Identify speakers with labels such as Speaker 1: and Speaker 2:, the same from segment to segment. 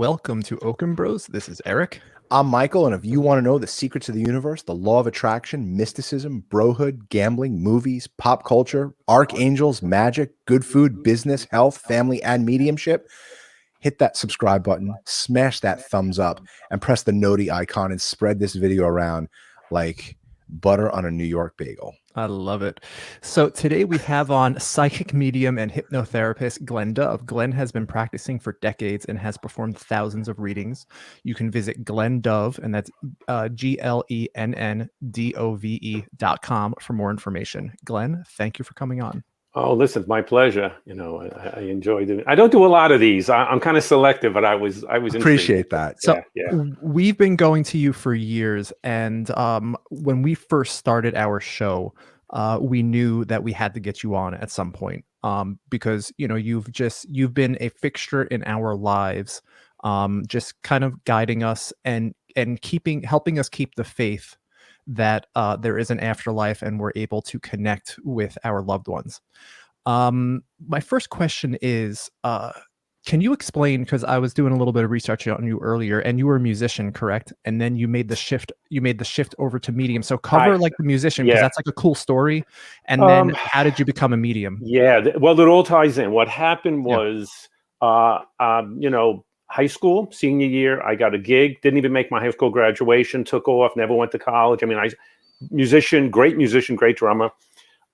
Speaker 1: Welcome to Okon Bros. This is Eric.
Speaker 2: I'm Michael, and if you want to know the secrets of the universe, the law of attraction, mysticism, brohood, gambling, movies, pop culture, archangels, magic, good food, business, health, family, and mediumship, hit that subscribe button, smash that thumbs up, and press the noti icon and spread this video around like butter on a New York bagel.
Speaker 1: I love it. So today we have on psychic medium and hypnotherapist Glenn Dove. Glenn has been practicing for decades and has performed thousands of readings. You can visit Glenn Dove, and that's GLENNDOVE.com for more information. Glenn, thank you for coming on.
Speaker 3: Oh, listen, it's my pleasure. You know, I enjoyed it. I don't do a lot of these. I'm kind of selective, but I was
Speaker 2: Appreciate that.
Speaker 1: So we've been going to you for years, and when we first started our show, we knew that we had to get you on at some point, because you've been a fixture in our lives, just kind of guiding us and helping us keep the faith that there is an afterlife and we're able to connect with our loved ones. My first question is, can you explain, because I was doing a little bit of research on you earlier, and you were a musician, correct? And then you made the shift over to medium. So cover like the musician, because that's like a cool story. And then how did you become a medium?
Speaker 3: Yeah, well, it all ties in. What happened was, high school, senior year, I got a gig, didn't even make my high school graduation, took off, never went to college. I mean, great musician, great drummer.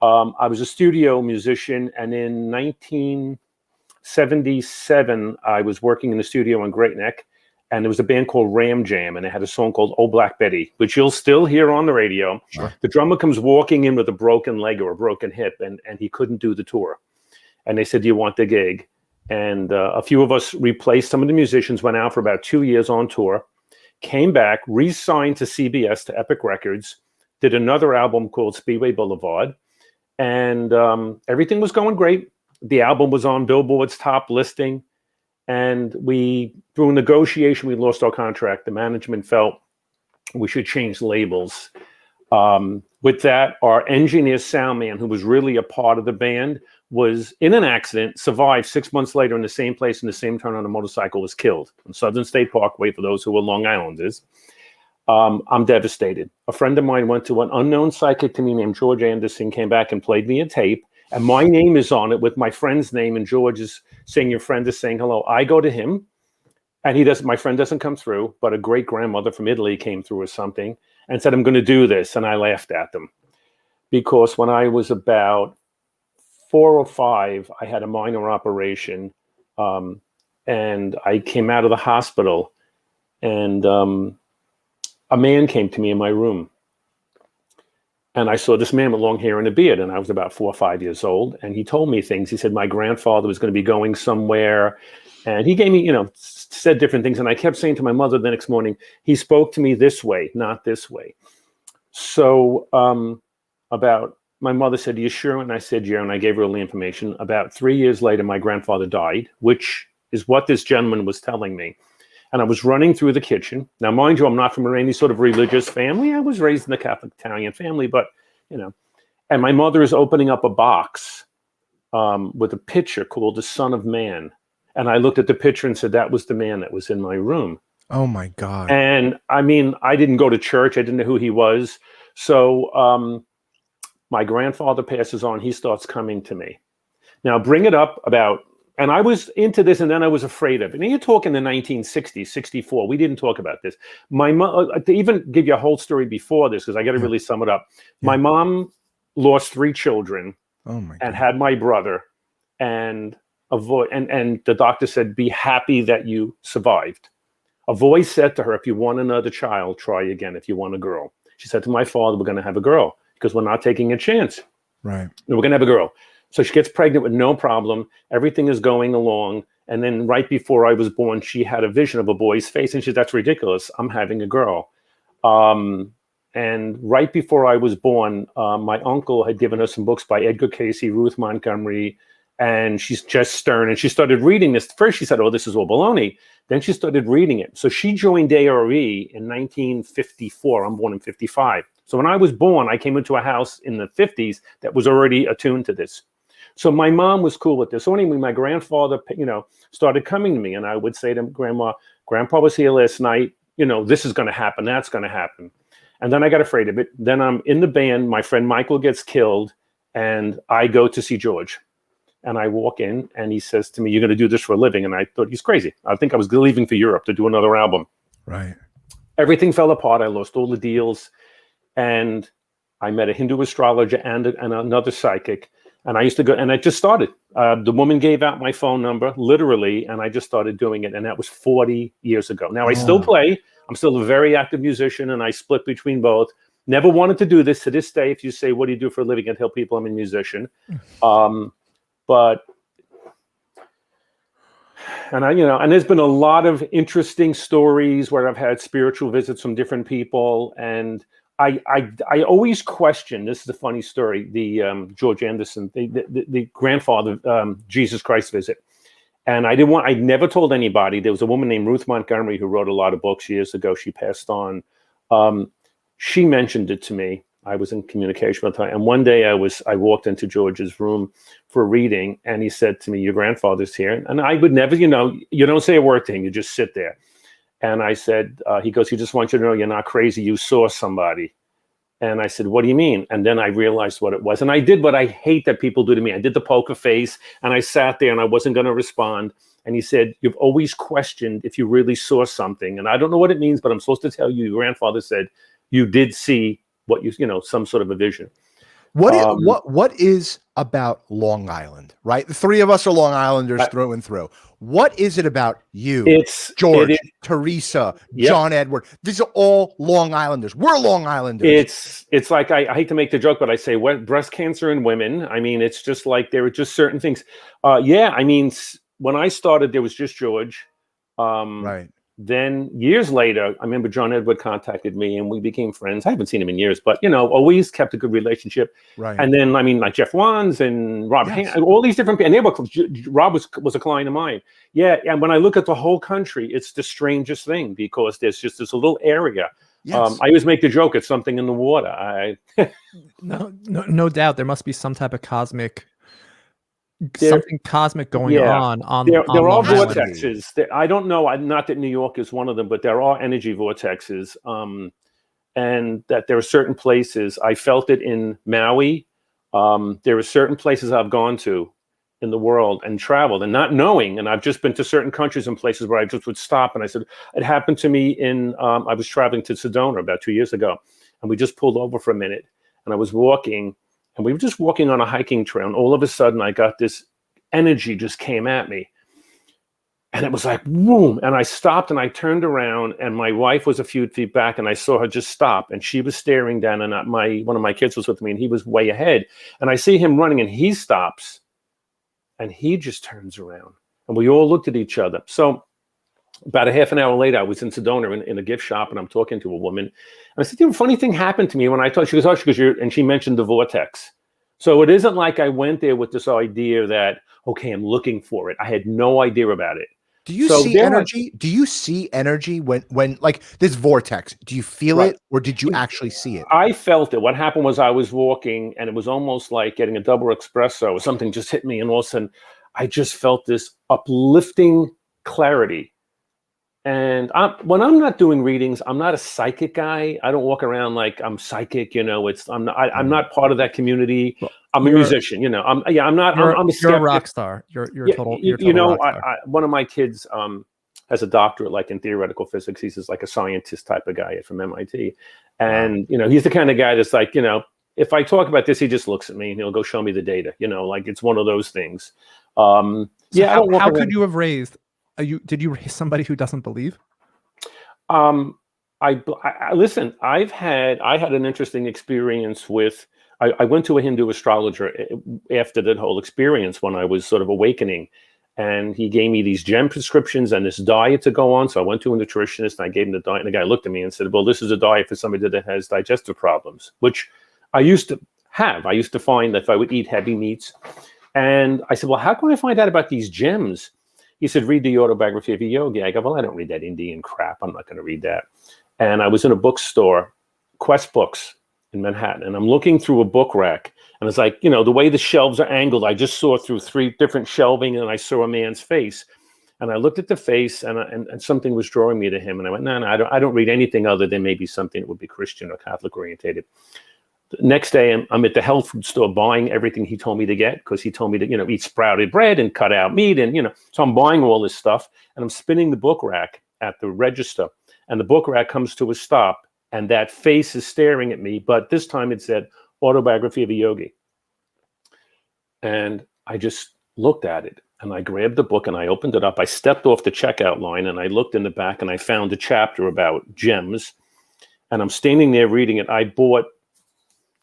Speaker 3: I was a studio musician, and in 1977, I was working in the studio in Great Neck, and there was a band called Ram Jam, and they had a song called Oh Black Betty, which you'll still hear on the radio.
Speaker 2: Sure.
Speaker 3: The drummer comes walking in with a broken leg or a broken hip, and he couldn't do the tour. And they said, "Do you want the gig?" And a few of us replaced some of the musicians, went out for about 2 years on tour, came back, re-signed to CBS, to Epic Records, did another album called Speedway Boulevard, and everything was going great. The album was on Billboard's top listing, and through a negotiation, we lost our contract. The management felt we should change labels. With that, our engineer, sound man, who was really a part of the band, was in an accident, survived 6 months later in the same place in the same turn on a motorcycle, was killed on Southern State Parkway, for those who are Long Islanders. I'm devastated. A friend of mine went to an unknown psychic to me named George Anderson, came back and played me a tape, and my name is on it with my friend's name, and George is saying, "Your friend is saying hello." I go to him, and my friend doesn't come through, but a great grandmother from Italy came through or something and said, "I'm going to do this." And I laughed at them, because when I was about 4 or 5, I had a minor operation, and I came out of the hospital, and a man came to me in my room, and I saw this man with long hair and a beard, and I was about 4 or 5 years old, and he told me things. He said my grandfather was going to be going somewhere, and he gave me, said different things, and I kept saying to my mother the next morning, he spoke to me this way, not this way. So my mother said, "Are you sure?" And I said, "Yeah," and I gave her all the information. About 3 years later, my grandfather died, which is what this gentleman was telling me. And I was running through the kitchen. Now, mind you, I'm not from any sort of religious family. I was raised in the Catholic Italian family, but, and my mother is opening up a box with a picture called The Son of Man. And I looked at the picture and said, that was the man that was in my room.
Speaker 2: Oh, my God.
Speaker 3: And I mean, I didn't go to church. I didn't know who he was. So my grandfather passes on. He starts coming to me. Now, bring it up about, and I was into this, and then I was afraid of it. And you're talking the 1960s, 64. We didn't talk about this. My mom, to even give you a whole story before this, because I got to really sum it up. Yeah. My mom lost 3 children and had my brother, and the doctor said, "Be happy that you survived." A voice said to her, "If you want another child, try again. If you want a girl." She said to my father, "We're going to have a girl, because we're not taking a chance.
Speaker 2: Right.
Speaker 3: We're going to have a girl." So she gets pregnant with no problem. Everything is going along. And then right before I was born, she had a vision of a boy's face. And she said, "That's ridiculous. I'm having a girl." And right before I was born, my uncle had given her some books by Edgar Cayce, Ruth Montgomery, and she's just stern. And she started reading this. First, she said, "Oh, this is all baloney." Then she started reading it. So she joined A.R.E. in 1954. I'm born in 55. So when I was born, I came into a house in the 50s that was already attuned to this. So my mom was cool with this. So anyway, my grandfather, started coming to me, and I would say to Grandma, Grandpa was here last night. You know, this is going to happen. That's going to happen. And then I got afraid of it. Then I'm in the band. My friend Michael gets killed, and I go to see George. And I walk in, and he says to me, "You're going to do this for a living." And I thought he's crazy. I think I was leaving for Europe to do another album.
Speaker 2: Right.
Speaker 3: Everything fell apart. I lost all the deals. And I met a Hindu astrologer and another psychic. And I used to go, and I just started. The woman gave out my phone number, literally, and I just started doing it. And that was 40 years ago. Now, I still play. I'm still a very active musician, and I split between both. Never wanted to do this. To this day, if you say, "What do you do for a living?" I tell people I'm a musician. But, and and there's been a lot of interesting stories where I've had spiritual visits from different people. And I always question, this is a funny story, the George Anderson, the grandfather, Jesus Christ visit. And I never told anybody. There was a woman named Ruth Montgomery who wrote a lot of books years ago. She passed on. She mentioned it to me. I was in communication with her. And one day I walked into George's room for a reading, and he said to me, "Your grandfather's here." And I would never, you don't say a word to him. You just sit there. And I said, he goes, "He just wants you to know you're not crazy. You saw somebody." And I said, "What do you mean?" And then I realized what it was. And I did what I hate that people do to me. I did the poker face, and I sat there, and I wasn't going to respond. And he said, "You've always questioned if you really saw something. And I don't know what it means, but I'm supposed to tell you, your grandfather said you did see what some sort of a vision."
Speaker 2: What is about Long Island, right? The three of us are Long Islanders through and through. What is it about you, George, Teresa, John Edward? These are all Long Islanders. We're Long Islanders.
Speaker 3: It's like, I hate to make the joke, but I say, what, breast cancer in women? I mean, it's just like there are just certain things. I mean, when I started, there was just George.
Speaker 2: Right.
Speaker 3: Then years later, I remember John Edward contacted me, and we became friends. I haven't seen him in years, but always kept a good relationship.
Speaker 2: Right.
Speaker 3: And then, I mean, like Jeff Wands and Robert, all these different people. And they were, Rob was a client of mine. Yeah, and when I look at the whole country, it's the strangest thing, because there's just this little area. Yes. I always make the joke, it's something in the water.
Speaker 1: No doubt, there must be some type of something cosmic going on
Speaker 3: there are
Speaker 1: Long Island.
Speaker 3: vortexes. I don't know, not that New York is one of them, but there are energy vortexes, and that there are certain places. I felt it in Maui. There are certain places I've gone to in the world and traveled and not knowing, and I've just been to certain countries and places where I just would stop, and I said, it happened to me in I was traveling to Sedona about 2 years ago, and we just pulled over for a minute, and I was walking, and we were just walking on a hiking trail, and all of a sudden I got this energy just came at me. And it was like, boom. And I stopped, and I turned around, and my wife was a few feet back, and I saw her just stop, and she was staring down, and one of my kids was with me, and he was way ahead. And I see him running, and he stops, and he just turns around, and we all looked at each other. So about a half an hour later, I was in Sedona in a gift shop, and I'm talking to a woman. And I said, a funny thing happened to me when I told. She goes, and she mentioned the vortex. So it isn't like I went there with this idea that, okay, I'm looking for it. I had no idea about it.
Speaker 2: Do you see energy? Do you see energy when like this vortex? Do you feel it, or did you actually see it?
Speaker 3: I felt it. What happened was I was walking, and it was almost like getting a double espresso, or something just hit me, and all of a sudden I just felt this uplifting clarity. And when I'm not doing readings, I'm not a psychic guy. I don't walk around like I'm psychic. I'm not part of that community. I'm a musician. I'm a skeptic.
Speaker 1: You're a rock star. You're a total rock star.
Speaker 3: One of my kids has a doctorate like in theoretical physics. He's like a scientist type of guy from MIT, and he's the kind of guy that's like, if I talk about this, he just looks at me and he'll go show me the data. Like it's one of those things.
Speaker 1: How could you have raised? Did you raise somebody who doesn't believe?
Speaker 3: Listen. I had an interesting experience with. I went to a Hindu astrologer after that whole experience when I was sort of awakening, and he gave me these gem prescriptions and this diet to go on. So I went to a nutritionist and I gave him the diet, and the guy looked at me and said, "Well, this is a diet for somebody that has digestive problems," which I used to have. I used to find that if I would eat heavy meats, and I said, "Well, how can I find out about these gems?" He said, "Read the Autobiography of Yoga." I go, "Well, I don't read that Indian crap. I'm not going to read that." And I was in a bookstore, Quest Books in Manhattan, and I'm looking through a book rack, and it's like, the way the shelves are angled, I just saw through 3 different shelving, and I saw a man's face. And I looked at the face, and something was drawing me to him. And I went, no, I don't read anything other than maybe something that would be Christian or Catholic orientated. The next day, I'm at the health food store buying everything he told me to get, because he told me to, eat sprouted bread and cut out meat. And, so I'm buying all this stuff, and I'm spinning the book rack at the register. And the book rack comes to a stop, and that face is staring at me. But this time it said, Autobiography of a Yogi. And I just looked at it. And I grabbed the book and I opened it up. I stepped off the checkout line and I looked in the back and I found a chapter about gems. And I'm standing there reading it. I bought,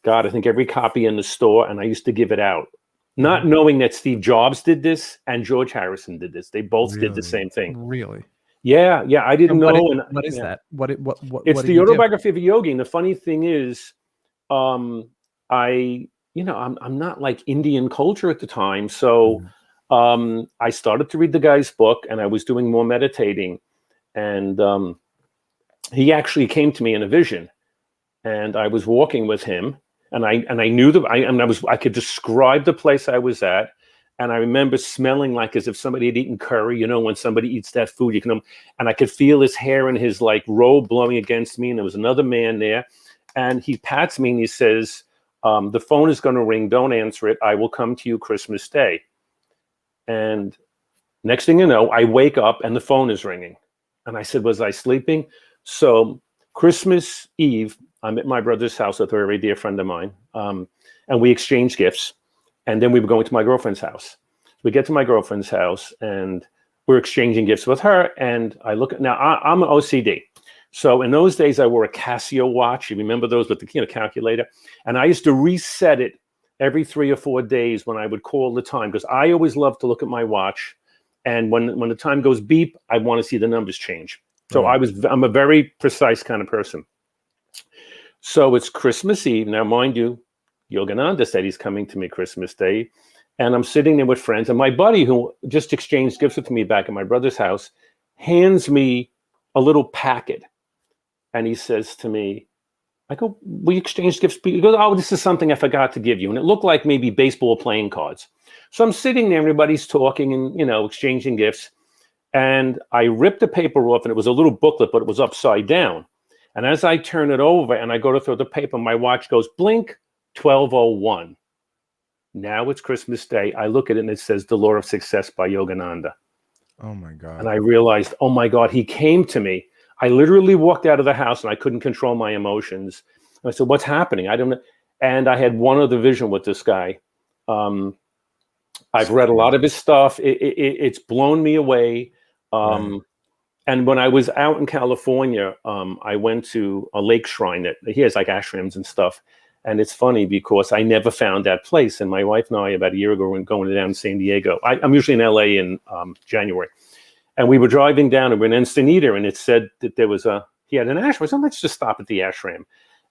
Speaker 3: God, I think every copy in the store, and I used to give it out, not knowing that Steve Jobs did this and George Harrison did this. They both did the same thing.
Speaker 1: Really?
Speaker 3: Yeah, I didn't know.
Speaker 1: What is that? What
Speaker 3: it's the Autobiography of a Yogi. And the funny thing is, I'm not like Indian culture at the time, so. I started to read the guy's book, and I was doing more meditating, and he actually came to me in a vision, and I was walking with him, and I knew I could describe the place I was at, and I remember smelling like as if somebody had eaten curry. When somebody eats that food, and I could feel his hair and his robe blowing against me, and there was another man there, and he pats me and he says, "The phone is going to ring. Don't answer it. I will come to you Christmas Day." And next thing you know, I wake up and the phone is ringing. And I said, was I sleeping? So Christmas Eve, I'm at my brother's house with a very dear friend of mine. And we exchanged gifts. And then we were going to my girlfriend's house. We get to my girlfriend's house and we're exchanging gifts with her. And I look at, now I'm an OCD. So in those days, I wore a Casio watch. You remember those with the calculator? And I used to reset it every 3 or 4 days when I would call the time, because I always love to look at my watch. And when the time goes beep, I want to see the numbers change. So I'm a very precise kind of person. So it's Christmas Eve. Now, mind you, Yogananda said he's coming to me Christmas Day. And I'm sitting there with friends. And my buddy, who just exchanged gifts with me back at my brother's house, hands me a little packet. And he says to me, I go, we exchanged gifts. He goes, oh, this is something I forgot to give you. And it looked like maybe baseball playing cards. So I'm sitting there, everybody's talking and, exchanging gifts. And I ripped the paper off, and it was a little booklet, but it was upside down. And as I turn it over and I go to throw the paper, my watch goes blink, 12:01. Now it's Christmas Day. I look at it and it says The Law of Success by Yogananda.
Speaker 2: Oh my God.
Speaker 3: And I realized, oh my God, he came to me. I literally walked out of the house and I couldn't control my emotions. And I said, what's happening? I don't know. And I had one other vision with this guy. I've read a lot of his stuff. It's blown me away. And when I was out in California, I went to a lake shrine that he has ashrams and stuff. And it's funny because I never found that place. And my wife and I, about a year ago, were going down to San Diego. I'm usually in LA in January. And we were driving down and we're in Encinitas, and it said that he had an ashram. I said, let's just stop at the ashram.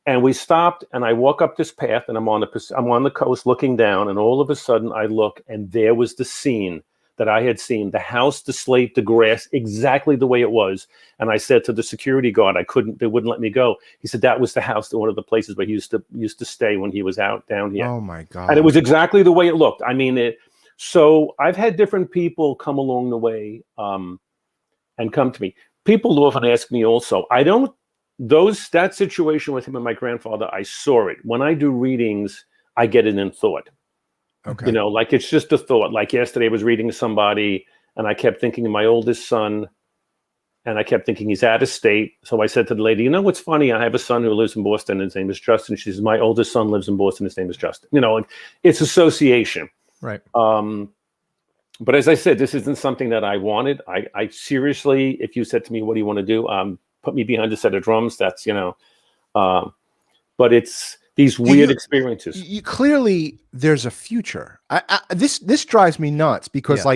Speaker 3: And we stopped, and I walk up this path, and I'm on the coast looking down, and all of a sudden I look, and there was the scene that I had seen, the house, the slate, the grass, exactly the way it was. And I said to the security guard, they wouldn't let me go. He said that was the house, one of the places where he used to stay when he was out down here.
Speaker 2: Oh my God.
Speaker 3: And it was exactly the way it looked. I mean, so I've had different people come along the way and come to me. People often ask me also, that situation with him and my grandfather, I saw it. When I do readings, I get it in thought.
Speaker 2: Okay.
Speaker 3: It's just a thought. Like yesterday I was reading to somebody and I kept thinking of my oldest son, and I kept thinking he's out of state. So I said to the lady, what's funny? I have a son who lives in Boston, and his name is Justin. She says, my oldest son lives in Boston, his name is Justin. And it's association.
Speaker 1: Right.
Speaker 3: But as I said, this isn't something that I wanted. I seriously, if you said to me, what do you want to do? Put me behind a set of drums. That's, but it's these weird experiences.
Speaker 2: Clearly there's a future. This drives me nuts because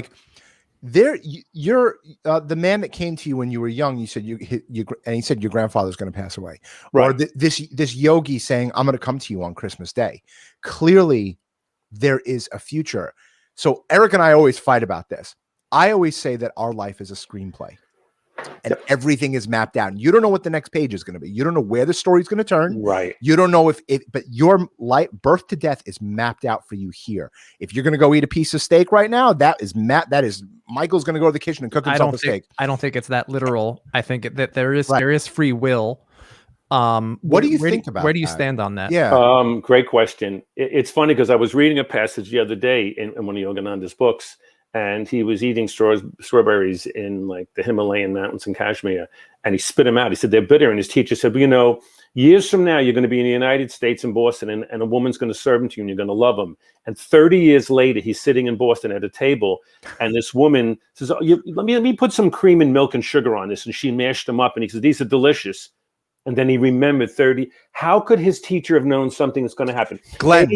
Speaker 2: you're the man that came to you when you were young. You said and he said your grandfather's going to pass away, right? Or this yogi saying, I'm going to come to you on Christmas Day. Clearly there is a future. So Eric and I always fight about this. I always say that our life is a screenplay. and everything is mapped out. You don't know what the next page is going to be. You don't know where the story's going to turn.
Speaker 3: Right.
Speaker 2: You don't know but your life, birth to death, is mapped out for you here. If you're going to go eat a piece of steak right now, that is Michael's going to go to the kitchen and cook himself a steak.
Speaker 1: I don't think it's that literal. I think that there is free will.
Speaker 2: What do you think about
Speaker 1: where do you
Speaker 2: that?
Speaker 1: stand on that?
Speaker 2: Yeah.
Speaker 3: Great question. It's funny because I was reading a passage the other day in one of Yogananda's books, and he was eating strawberries in like the Himalayan mountains in Kashmir, and he spit them out. He said they're bitter, and his teacher said, well, years from now, you're going to be in the United States in Boston, and a woman's going to serve them to you, and you're going to love them. And 30 years later, he's sitting in Boston at a table, and this woman says, let me put some cream and milk and sugar on this, and she mashed them up, and he says, these are delicious. And then he remembered 30. How could his teacher have known something that's going to happen?
Speaker 2: Glenn,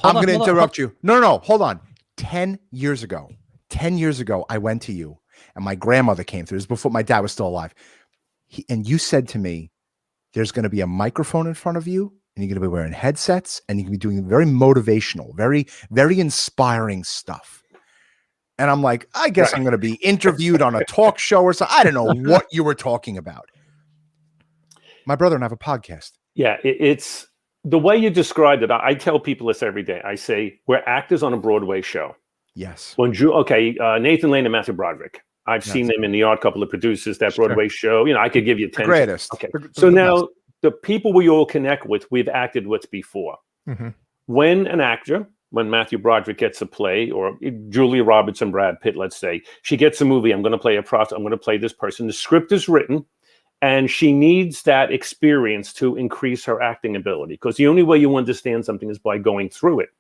Speaker 2: I'm going to interrupt you. No, hold on. 10 years ago, I went to you, and my grandmother came through. This was before my dad was still alive. And you said to me, there's going to be a microphone in front of you, and you're going to be wearing headsets, and you're going to be doing very motivational, very, very inspiring stuff. And I'm like, I guess I'm going to be interviewed on a talk show or something. I don't know what you were talking about. My brother and I have a podcast.
Speaker 3: Yeah, it's the way you described it. I tell people this every day. I say, we're actors on a Broadway show.
Speaker 2: Yes.
Speaker 3: Nathan Lane and Matthew Broderick. I've seen them in the art couple of producers, that Broadway show. I could give you 10.
Speaker 2: The greatest.
Speaker 3: Okay. So now the people we all connect with, we've acted with before.
Speaker 1: Mm-hmm.
Speaker 3: When Matthew Broderick gets a play, or Julia Roberts and Brad Pitt, let's say, she gets a movie, I'm going to play a prostitute, I'm going to play this person. The script is written, and she needs that experience to increase her acting ability, because the only way you understand something is by going through it.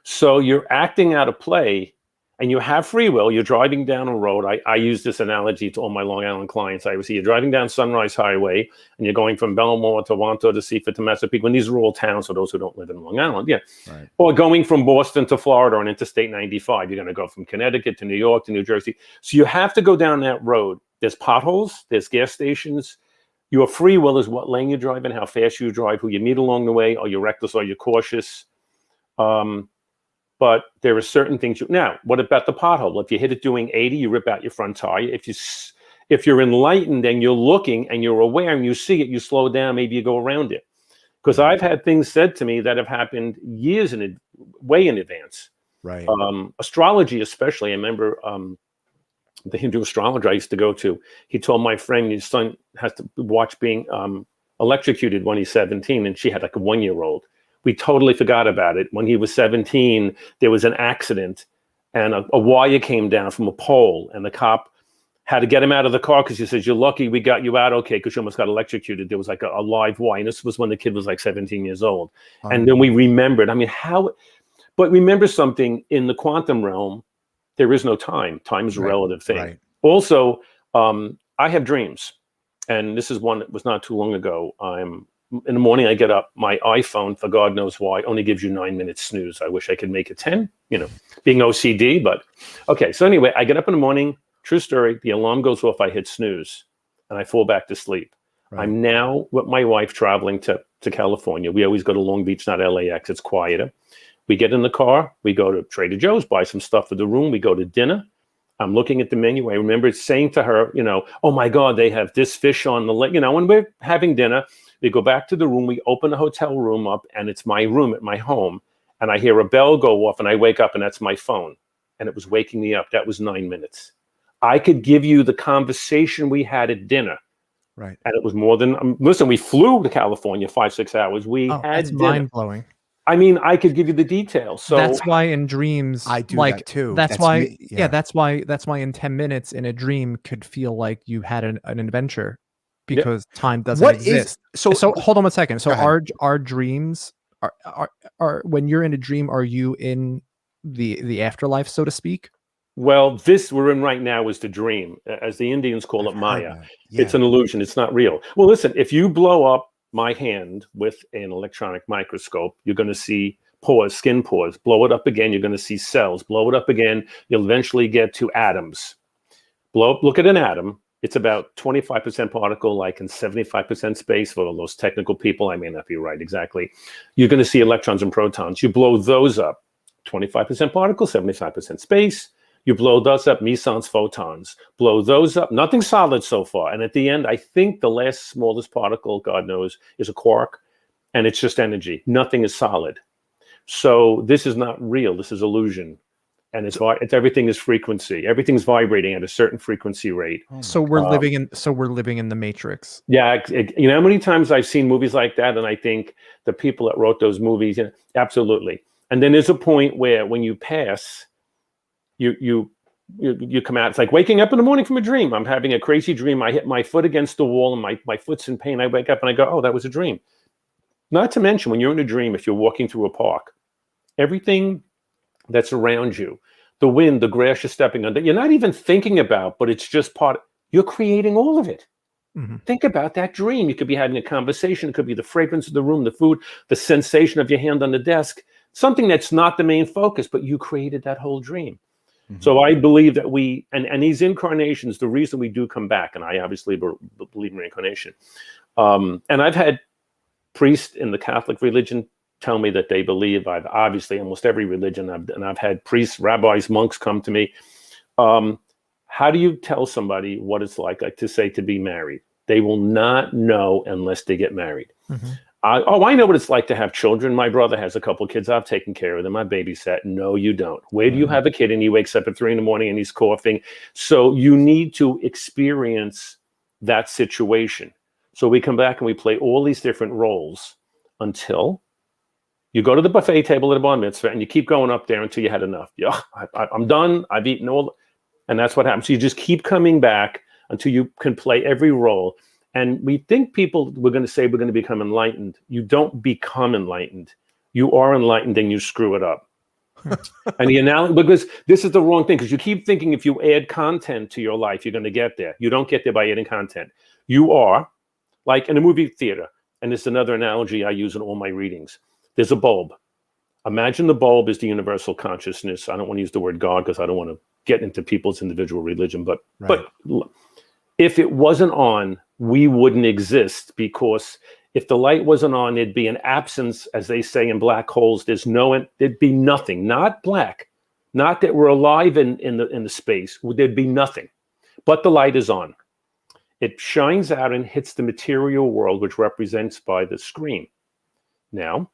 Speaker 3: So you're acting out a play, and you have free will. You're driving down a road. I use this analogy to all my Long Island clients. I would say you're driving down Sunrise Highway, and you're going from Belmore to Toronto to Seaford to Massapequa. And these are all towns for those who don't live in Long Island. Yeah.
Speaker 2: Right.
Speaker 3: Or going from Boston to Florida on Interstate 95. You're going to go from Connecticut to New York to New Jersey. So you have to go down that road. There's potholes. There's gas stations. Your free will is what lane you drive in, how fast you drive, who you meet along the way. Are you reckless? Are you cautious? But there are certain things. Now, what about the pothole? If you hit it doing 80, you rip out your front tire. If you're enlightened and you're looking and you're aware and you see it, you slow down. Maybe you go around it. Because I've had things said to me that have happened years way in advance.
Speaker 2: Right.
Speaker 3: Astrology, especially. I remember the Hindu astrologer I used to go to. He told my friend his son has to watch being electrocuted when he's 17, and she had like a 1-year-old. We totally forgot about it. When he was 17, there was an accident, and a wire came down from a pole, and the cop had to get him out of the car because he says, "You're lucky we got you out okay, because you almost got electrocuted." There was like a live wire, and this was when the kid was like 17 years old. And then we remembered. I mean, but remember something, in the quantum realm, there is no time. Time is a relative thing.
Speaker 2: Right.
Speaker 3: Also, I have dreams, and this is one that was not too long ago. In the morning, I get up. My iPhone, for God knows why, only gives you 9 minutes snooze. I wish I could make it 10, being OCD. But okay. So anyway, I get up in the morning. True story. The alarm goes off. I hit snooze, and I fall back to sleep. Right. I'm now with my wife traveling to California. We always go to Long Beach, not LAX. It's quieter. We get in the car. We go to Trader Joe's, buy some stuff for the room. We go to dinner. I'm looking at the menu. I remember saying to her, oh my God, they have this fish on the lake. When we're having dinner, we go back to the room. We open the hotel room up, and it's my room at my home. And I hear a bell go off, and I wake up, and that's my phone. And it was waking me up. That was 9 minutes. I could give you the conversation we had at dinner.
Speaker 2: Right.
Speaker 3: And it was more than, listen, we flew to California 5-6 hours. We had
Speaker 1: that's
Speaker 3: dinner.
Speaker 1: Mind-blowing.
Speaker 3: I mean, I could give you the details. So
Speaker 1: that's why in dreams,
Speaker 2: I do that too.
Speaker 1: That's why that's why in 10 minutes in a dream could feel like you had an adventure, because time doesn't exist. So hold on a second. So our dreams are when you're in a dream, are you in the afterlife, so to speak?
Speaker 3: Well, this we're in right now is the dream, as the Indians call it, Maya. Yeah. It's an illusion. It's not real. Well, listen, if you blow up my hand with an electronic microscope, you're going to see pores, skin pores. Blow it up again, you're going to see cells. Blow it up again, you'll eventually get to atoms. Look at an atom. It's about 25% particle, like in 75% space. For all those technical people, I may not be right exactly. You're going to see electrons and protons. You blow those up, 25% particle, 75% space. You blow those up, mesons, photons. Blow those up, nothing solid so far. And at the end, I think the last smallest particle, God knows, is a quark, and it's just energy. Nothing is solid. So this is not real. This is illusion. And it's everything is frequency. Everything's vibrating at a certain frequency rate.
Speaker 1: So we're living in the Matrix.
Speaker 3: Yeah, you know how many times I've seen movies like that, and I think the people that wrote those movies, you know, absolutely. And then there's a point where when you pass, you come out. It's like waking up in the morning from a dream. I'm having a crazy dream. I hit my foot against the wall, and my foot's in pain. I wake up and I go, oh, that was a dream. Not to mention, when you're in a dream, if you're walking through a park, everything that's around you, the wind, the grass you're stepping under, you're not even thinking about, but it's just you're creating all of it. Mm-hmm. Think about that dream. You could be having a conversation. It could be the fragrance of the room, the food, the sensation of your hand on the desk, something that's not the main focus, but you created that whole dream. Mm-hmm. So I believe that and these incarnations, the reason we do come back, and I obviously believe in reincarnation. And I've had priests in the Catholic religion tell me that they believe. I've obviously almost every religion, I've had priests, rabbis, monks come to me. How do you tell somebody what it's like to say to be married? They will not know unless they get married. Mm-hmm. I know what it's like to have children. My brother has a couple kids. I've taken care of them. I babysat. No, you don't. Where do you have a kid and he wakes up at 3 a.m. and he's coughing? So you need to experience that situation. So we come back and we play all these different roles until you go to the buffet table at a bar mitzvah, and you keep going up there until you had enough. Yeah, I'm done. I've eaten all, and that's what happens. So you just keep coming back until you can play every role. And we think we're going to say we're going to become enlightened. You don't become enlightened. You are enlightened, and you screw it up. And the analogy, because this is the wrong thing, because you keep thinking if you add content to your life, you're going to get there. You don't get there by adding content. You are like in a movie theater, and it's another analogy I use in all my readings. There's a bulb. Imagine the bulb is the universal consciousness. I don't want to use the word God because I don't want to get into people's individual religion. But if it wasn't on, we wouldn't exist, because if the light wasn't on, there'd be an absence, as they say in black holes. There'd be nothing. Not black. Not that we're alive in the space. There'd be nothing. But the light is on. It shines out and hits the material world, which represents by the screen. Now,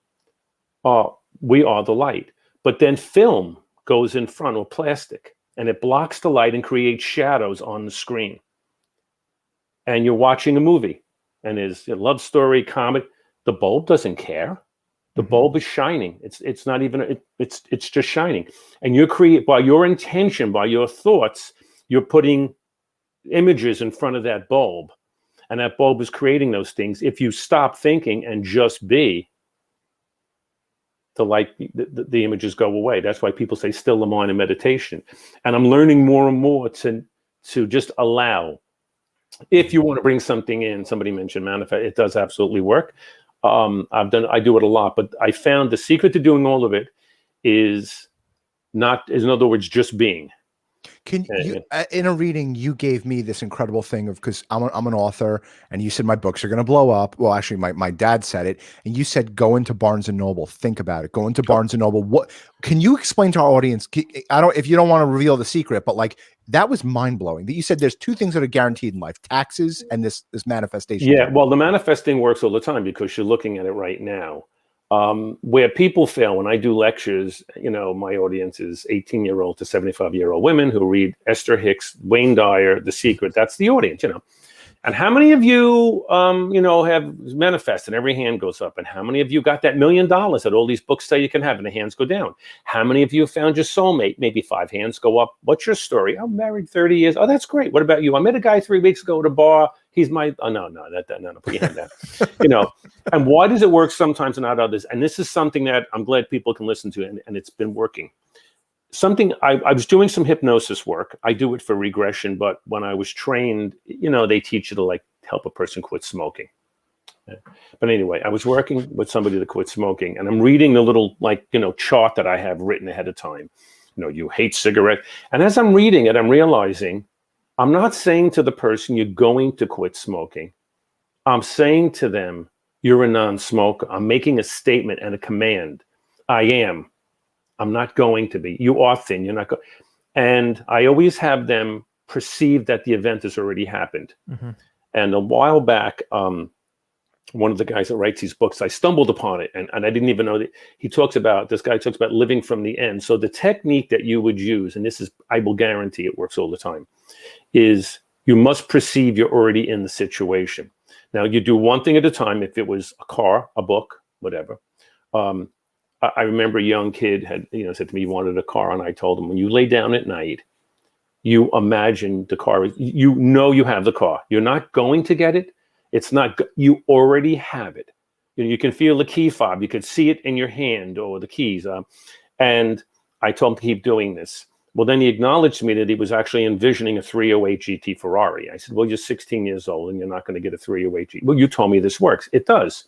Speaker 3: we are the light. But then film goes in front, or plastic, and it blocks the light and creates shadows on the screen. And you're watching a movie, and there's a love story, comic. The bulb doesn't care. The bulb is shining. It's not even, it's just shining. And you're by your intention, by your thoughts, you're putting images in front of that bulb. And that bulb is creating those things. If you stop thinking and just be, the light, the images go away. That's why people say still the mind in meditation. And I'm learning more and more to just allow. If you want to bring something in, somebody mentioned manifest, it does absolutely work. I do it a lot, but I found the secret to doing all of it is in other words, just being.
Speaker 2: Can you, in a reading, you gave me this incredible thing of, because I'm an author, and you said my books are going to blow up. Well, actually, my dad said it, and you said go into Barnes and Noble. Think about it. Go into Barnes and Noble. What can you explain to our audience? If you don't want to reveal the secret, but like that was mind blowing. That you said there's two things that are guaranteed in life: taxes and this manifestation.
Speaker 3: Yeah, well, the manifesting works all the time because you're looking at it right now. Where people fail when I do lectures, my audience is 18-year-old to 75-year-old women who read Esther Hicks, Wayne Dyer, The Secret. That's the audience, And how many of you, have manifested? Every hand goes up. And how many of you got that $1 million that all these books say you can have, and the hands go down? How many of you have found your soulmate? Maybe 5 hands go up. What's your story? I'm married 30 years. Oh, that's great. What about you? I met a guy 3 weeks ago at a bar. He's my, no, put your hand down. And why does it work sometimes and not others? And this is something that I'm glad people can listen to, and it's been working. Something I was doing some hypnosis work. I do it for regression, but when I was trained, they teach you to help a person quit smoking. But anyway, I was working with somebody to quit smoking, and I'm reading the little chart that I have written ahead of time. You hate cigarette. And as I'm reading it, I'm realizing I'm not saying to the person you're going to quit smoking. I'm saying to them, you're a non-smoker. I'm making a statement and a command. I am. I'm not going to be. You are thin. You're not going. And I always have them perceive that the event has already happened. And a while back, one of the guys that writes these books, I stumbled upon it, and I didn't even know that this guy talks about living from the end. So the technique that you would use, and this is, I will guarantee it works all the time, is you must perceive you're already in the situation. Now, you do one thing at a time. If it was a car, a book, whatever. I remember a young kid had, said to me he wanted a car, and I told him, when you lay down at night, you imagine the car, you have the car. You're not going to get it. It's not, you already have it. You can feel the key fob. You could see it in your hand, or the keys. And I told him to keep doing this. Well, then he acknowledged to me that he was actually envisioning a 308 GT Ferrari. I said, well, you're 16 years old and you're not going to get a 308 GT. Well, you told me this works. It does.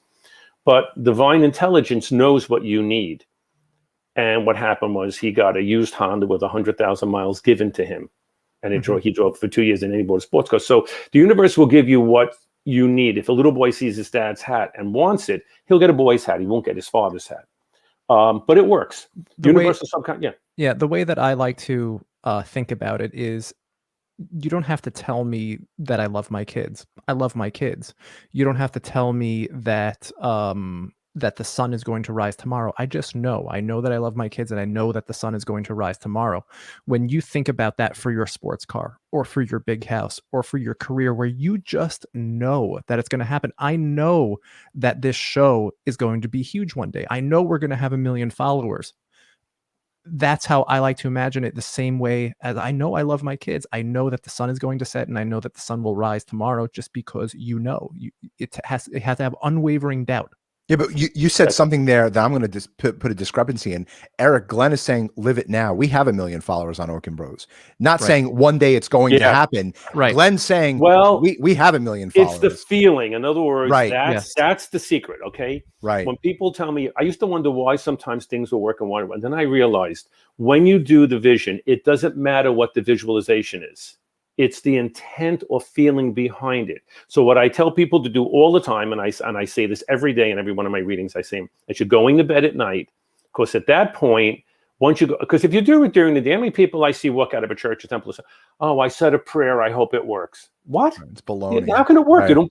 Speaker 3: But divine intelligence knows what you need. And what happened was he got a used Honda with 100,000 miles given to him. And he drove for 2 years, and then he bought a sports car. So the universe will give you what you need. If a little boy sees his dad's hat and wants it, he'll get a boy's hat. He won't get his father's hat. But it works. Universal subconscious, yeah.
Speaker 1: Yeah, the way that I like to think about it is, you don't have to tell me that I love my kids. I love my kids. You don't have to tell me that that the sun is going to rise tomorrow. I just know. I know that I love my kids, and I know that the sun is going to rise tomorrow. When you think about that for your sports car, or for your big house, or for your career, where you just know that it's going to happen. I know that this show is going to be huge one day. I know we're going to have 1 million followers. That's how I like to imagine it, the same way as I know I love my kids. I know that the sun is going to set, and I know that the sun will rise tomorrow, just because it has to have unwavering doubt.
Speaker 2: Yeah, but you said something there that I'm going to just put a discrepancy in. Eric, Glenn is saying, live it now. We have 1 million followers on Okon Bros. Not saying one day it's going to happen.
Speaker 1: Right.
Speaker 2: Glenn's saying,
Speaker 3: well,
Speaker 2: we have 1 million followers.
Speaker 3: It's the feeling. In other words, that's the secret, okay?
Speaker 2: Right.
Speaker 3: When people tell me, I used to wonder why sometimes things will work and why, and then I realized when you do the vision, it doesn't matter what the visualization is. It's the intent or feeling behind it. So what I tell people to do all the time, and I say this every day in every one of my readings, I say, as you're going to bed at night, because at that point, once you go, because if you do it during the day, how many people I see walk out of a church or temple and say, oh, I said a prayer, I hope it works. What?
Speaker 2: It's baloney.
Speaker 3: How can it work?
Speaker 2: Right.
Speaker 3: You don't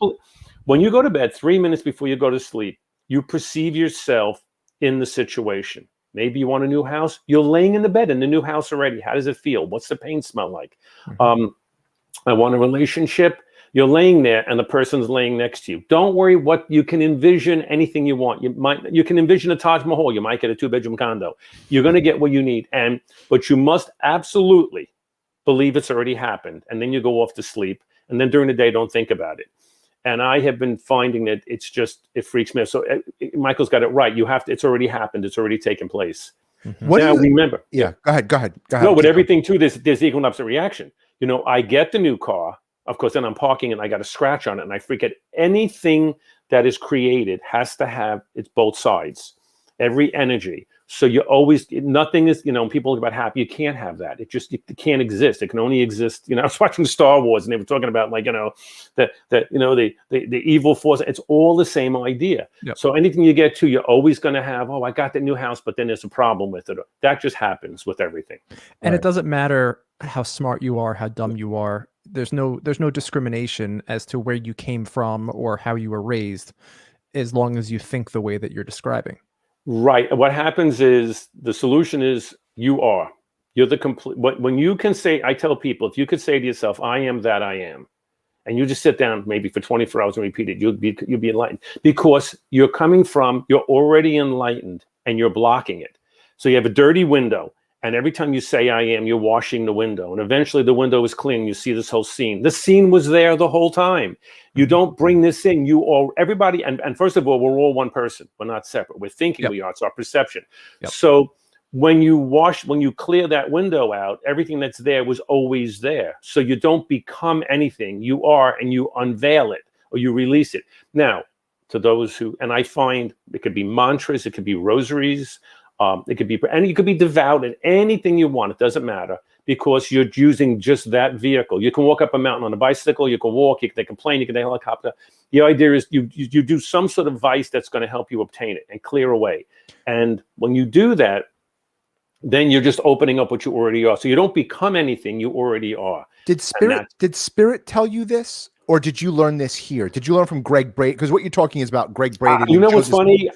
Speaker 3: when you go to bed 3 minutes before you go to sleep, you perceive yourself in the situation. Maybe you want a new house. You're laying in the bed in the new house already. How does it feel? What's the paint smell like? I want a relationship. You're laying there and the person's laying next to you. Don't worry what you can envision anything you want. You can envision a Taj Mahal. You might get a 2-bedroom condo. You're going to get what you need. But you must absolutely believe it's already happened. And then you go off to sleep. And then during the day, don't think about it. And I have been finding that it freaks me out. So Michael's got it right. It's already happened. It's already taken place. Remember.
Speaker 2: Yeah, go ahead.
Speaker 3: No, with everything too, there's equal and opposite reaction. I get the new car, of course, then I'm parking and I got a scratch on it, and I freak out. Anything that is created has to have its both sides, every energy. So nothing is, when people talk about happy, you can't have that. It can't exist. It can only exist. I was watching Star Wars and they were talking about the evil force. It's all the same idea. Yep. So anything you get to, you're always going to have, I got that new house, but then there's a problem with it. That just happens with everything.
Speaker 1: And It doesn't matter how smart you are, how dumb you are. There's no discrimination as to where you came from or how you were raised, as long as you think the way that you're describing.
Speaker 3: Right. What happens is the solution is you're the complete. When you can say, I tell people, if you could say to yourself, I am that I am, and you just sit down maybe for 24 hours and repeat it, you'll be enlightened, because you're already enlightened and you're blocking it. So you have a dirty window. And every time you say I am, you're washing the window. And eventually the window is clean. You see this whole scene. The scene was there the whole time. You don't bring this in. Everybody, and first of all, we're all one person. We're not separate. We're thinking we are. It's our perception. Yep. So when you clear that window out, everything that's there was always there. So you don't become anything. You are, and you unveil it or you release it. Now, to those and I find it could be mantras, it could be rosaries, it could be devout in anything you want. It doesn't matter, because you're using just that vehicle. You can walk up a mountain on a bicycle. You can walk. You can take a plane. You can take a helicopter. The idea is you do some sort of vice that's going to help you obtain it and clear away. And when you do that, then you're just opening up what you already are. So you don't become anything, you already are.
Speaker 2: Did Spirit tell you this, or did you learn this here? Did you learn from Greg Braden? Because what you're talking is about Greg Braden.
Speaker 3: You know what's funny?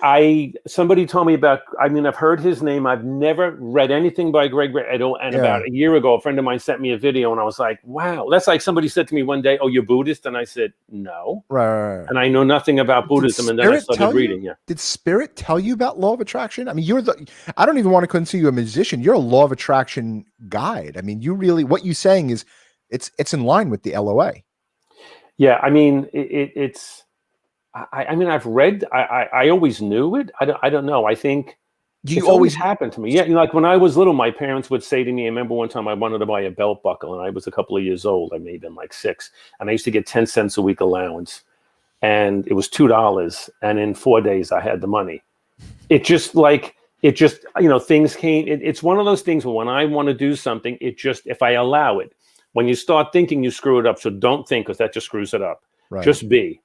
Speaker 3: Somebody told me about. I mean, I've heard his name. I've never read anything by Greg Braden. And about a year ago, a friend of mine sent me a video, and I was like, "Wow!" That's like somebody said to me one day, "Oh, you're Buddhist?" And I said, "No."
Speaker 2: Right.
Speaker 3: And I know nothing about Buddhism, and then I started reading. Yeah.
Speaker 2: Did Spirit tell you about law of attraction? I mean, I don't even want to consider you a musician. You're a law of attraction guide. I mean, what you're saying is, it's in line with the LOA.
Speaker 3: Yeah, I mean, I mean, I've read. I always knew it. I don't know. I think it's always happened to me. Yeah, like when I was little, my parents would say to me. I remember one time I wanted to buy a belt buckle, and I was a couple of years old. I may have been like 6, and I used to get 10 cents a week allowance, and it was $2. And in 4 days, I had the money. Things came. It's one of those things where when I want to do something, if I allow it. When you start thinking, you screw it up. So don't think, because that just screws it up. Right. Just be.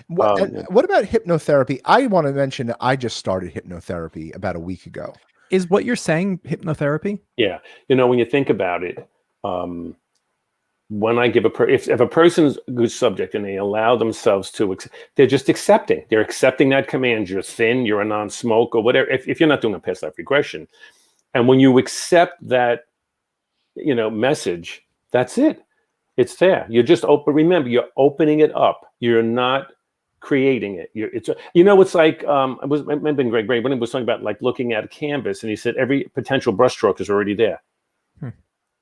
Speaker 2: What about hypnotherapy? I want to mention that I just started hypnotherapy about a week ago.
Speaker 1: Is what you're saying hypnotherapy?
Speaker 3: Yeah. When you think about it, when I give if a person's a good subject and they allow themselves to, they're just accepting. They're accepting that command. You're thin, you're a non-smoker, whatever. If you're not doing a past life regression. And when you accept that, message, that's it. It's there. You're just open. Remember, you're opening it up. You're not creating it. It's like it might have been Greg Braden when he was talking about like looking at a canvas, and he said every potential brushstroke is already there.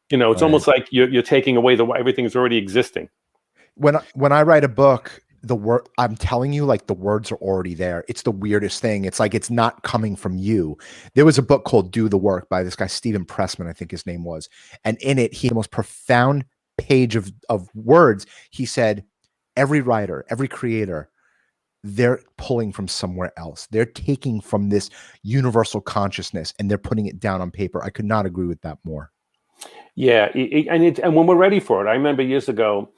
Speaker 3: It's almost like you're taking away everything is already existing.
Speaker 2: When I write a book, I'm telling you, like, the words are already there. It's the weirdest thing. It's like it's not coming from you. There was a book called Do the Work by this guy, Stephen Pressman, I think his name was. And in it, the most profound page of words, he said, every writer, every creator, they're pulling from somewhere else. They're taking from this universal consciousness and they're putting it down on paper. I could not agree with that more.
Speaker 3: Yeah. And when we're ready for it, I remember years ago,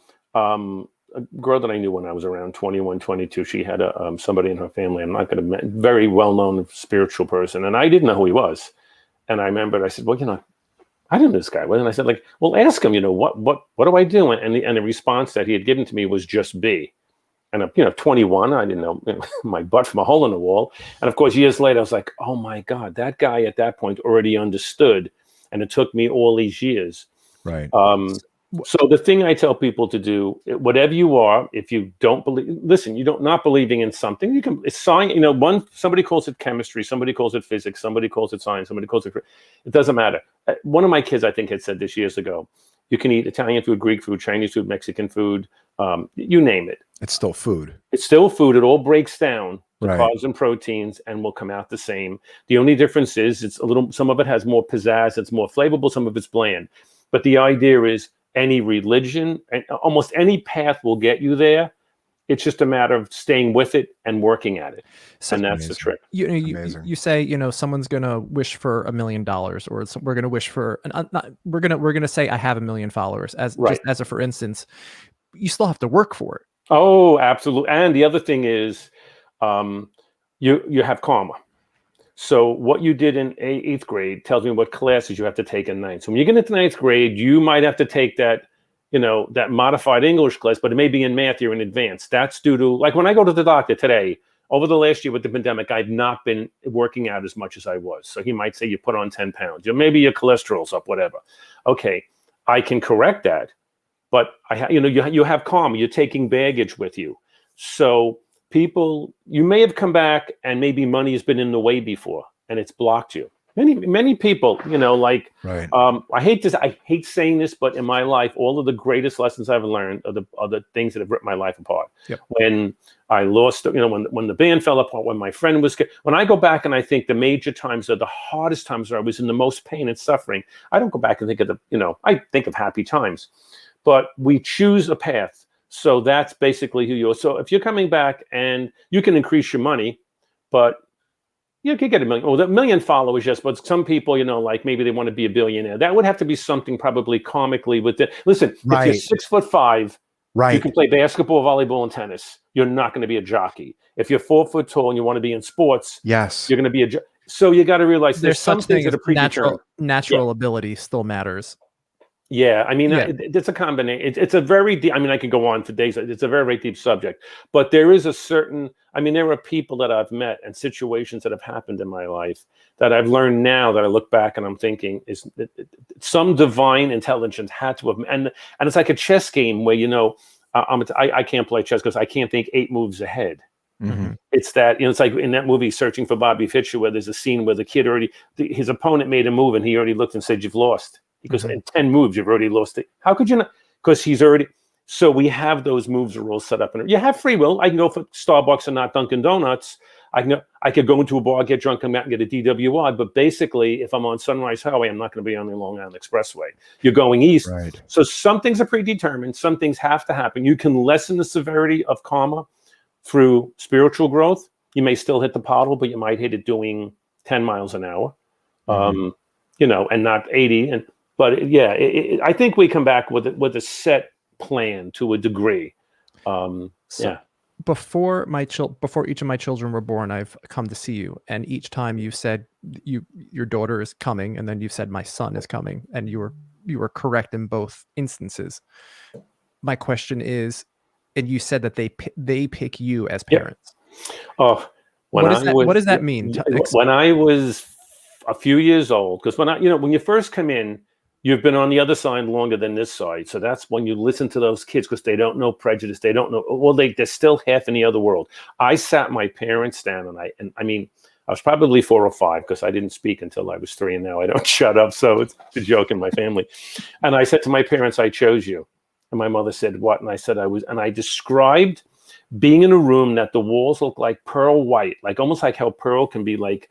Speaker 3: a girl that I knew when I was around 21, 22, she had somebody in her family. I'm not going to very well-known spiritual person. And I didn't know who he was. And I remember I said, well, I didn't know this guy. And I said, like, well, ask him, what do I do? And the response that he had given to me was just be. And, 21, I didn't know my butt from a hole in the wall. And of course, years later, I was like, oh my God, that guy at that point already understood. And it took me all these years.
Speaker 2: Right.
Speaker 3: So the thing I tell people to do, whatever you are, if you don't believe, listen, not believing in something, it's science, somebody calls it chemistry, somebody calls it physics, somebody calls it science, somebody calls it doesn't matter. One of my kids, I think, had said this years ago, you can eat Italian food, Greek food, Chinese food, Mexican food, you name it.
Speaker 2: It's still food.
Speaker 3: It's still food. It all breaks down to
Speaker 2: Right.
Speaker 3: carbs and proteins and will come out the same. The only difference is some of it has more pizzazz, it's more flavorful, some of it's bland. But the idea is, any religion and almost any path will get you there. It's just a matter of staying with it and working at it. So, and that's the trick.
Speaker 1: You say, someone's going to wish for $1 million, or we're going to wish for, we're going to say I have 1 million followers just as a, for instance, you still have to work for it.
Speaker 3: Oh, absolutely. And the other thing is, you have karma. So what you did in 8th grade tells me what classes you have to take in 9th. So when you get into 9th grade, you might have to take that, that modified English class, but it may be in math, you're in advanced. That's due to, like when I go to the doctor today, over the last year with the pandemic, I've not been working out as much as I was. So he might say you put on 10 pounds, maybe your cholesterol's up, whatever. Okay, I can correct that, but you have karma, you're taking baggage with you. So people, you may have come back and maybe money has been in the way before and it's blocked you. Many people,
Speaker 2: right.
Speaker 3: I hate saying this, but in my life, all of the greatest lessons I've learned are the things that have ripped my life apart.
Speaker 1: Yep.
Speaker 3: When I lost, when the band fell apart, when my friend was, when I go back and I think the major times are the hardest times where I was in the most pain and suffering, I don't go back and think of I think of happy times, but we choose a path. So that's basically who you are. So if you're coming back and you can increase your money, but you could get 1 million. Well, 1 million followers, yes, but some people, maybe they want to be a billionaire. That would have to be something probably comically with it. Listen,
Speaker 2: Right.
Speaker 3: If you're 6'5",
Speaker 2: Right.
Speaker 3: you can play basketball, volleyball, and tennis. You're not going to be a jockey. If you're 4 foot tall and you want to be in sports,
Speaker 2: Yes.
Speaker 3: you're going to be So you got to realize
Speaker 1: There's
Speaker 3: there's some
Speaker 1: such
Speaker 3: things
Speaker 1: thing
Speaker 3: that
Speaker 1: as
Speaker 3: are predetermined.
Speaker 1: natural ability still matters.
Speaker 3: Yeah, I mean,
Speaker 1: Yeah.
Speaker 3: it's a combination. It's a very deep. I mean, I could go on for days. It's a very, very deep subject. But there is a certain. I mean, there are people that I've met and situations that have happened in my life that I've learned now that I look back and I'm thinking is some divine intelligence had to have. And it's like a chess game where I can't play chess because I can't think 8 moves ahead.
Speaker 2: Mm-hmm.
Speaker 3: It's that, it's like in that movie Searching for Bobby Fischer, where there's a scene where the kid his opponent made a move and he already looked and said, "You've lost." Because in 10 moves, you've already lost it. How could you not? Because he's already. So we have those moves are all set up. And you have free will. I can go for Starbucks and not Dunkin' Donuts. I could go into a bar, get drunk, come out and get a DWI. But basically, if I'm on Sunrise Highway, I'm not going to be on the Long Island Expressway. You're going east.
Speaker 2: Right.
Speaker 3: So some things are predetermined. Some things have to happen. You can lessen the severity of karma through spiritual growth. You may still hit the pottle, but you might hit it doing 10 miles an hour, and not 80. But yeah, I think we come back with a set plan to a degree.
Speaker 1: Before each of my children were born, I've come to see you, and each time you said your daughter is coming, and then you said my son is coming, and you were correct in both instances. My question is, and you said that they pick you as parents.
Speaker 3: Oh,
Speaker 1: what does that mean?
Speaker 3: When I was a few years old, because when you first come in, you've been on the other side longer than this side. So that's when you listen to those kids because they don't know prejudice. They don't know. Well, they're still half in the other world. I sat my parents down and I mean, I was probably 4 or 5 because I didn't speak until I was 3, and now I don't shut up. So it's a joke in my family. And I said to my parents, "I chose you." And my mother said, "What?" And I said, and I described being in a room that the walls look like pearl white, like almost like how pearl can be like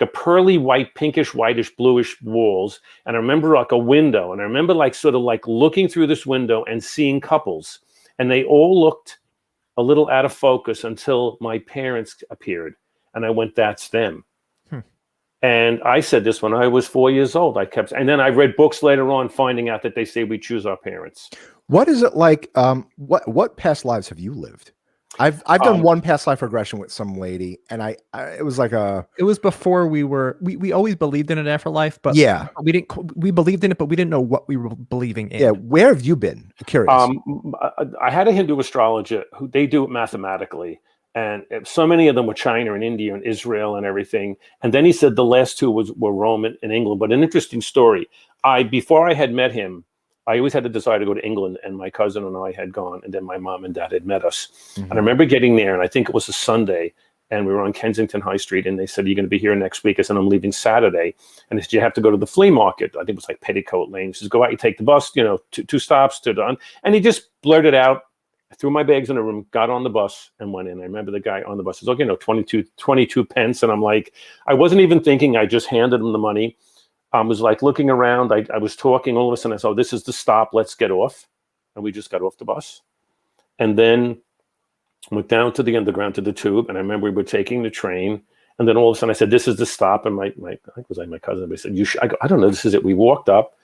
Speaker 3: a pearly white, pinkish, whitish, bluish walls. And I remember like a window, and I remember like sort of like looking through this window and seeing couples, and they all looked a little out of focus until my parents appeared. And I went, "That's them." And I said this when I was 4 years old. And then I read books later on finding out that they say we choose our parents.
Speaker 2: What is it like? What past lives have you lived? I've done one past life regression with some lady, and it was like it
Speaker 1: was before we always believed in an afterlife, but
Speaker 2: yeah,
Speaker 1: we believed in it, but we didn't know what we were believing in.
Speaker 2: Yeah, where have you been? I'm curious.
Speaker 3: I had a Hindu astrologer who they do it mathematically, and so many of them were China and India and Israel and everything. And then he said the last 2 were Rome and England. But an interesting story. Before I had met him, I always had a desire to go to England, and my cousin and I had gone, and then my mom and dad had met us. And I remember getting there, and I think it was a Sunday, and we were on Kensington High Street, and they said, "Are you going to be here next week?" I said, "I'm leaving Saturday." And they said, "You have to go to the flea market." I think it was like Petticoat Lane. He says, "Go out, you take the bus, 2 stops to done." And he just blurted out. I threw my bags in a room, got on the bus, and went in. I remember the guy on the bus says, "Okay, 22 pence." And I'm like, I wasn't even thinking. I just handed him the money. I was like looking around. I was talking. All of a sudden, I said, "Oh, this is the stop. Let's get off." And we just got off the bus. And then went down to the underground to the tube. And I remember we were taking the train. And then all of a sudden, I said, "This is the stop." And I think it was like my cousin. They said, "You should." I don't know. This is it. We walked up,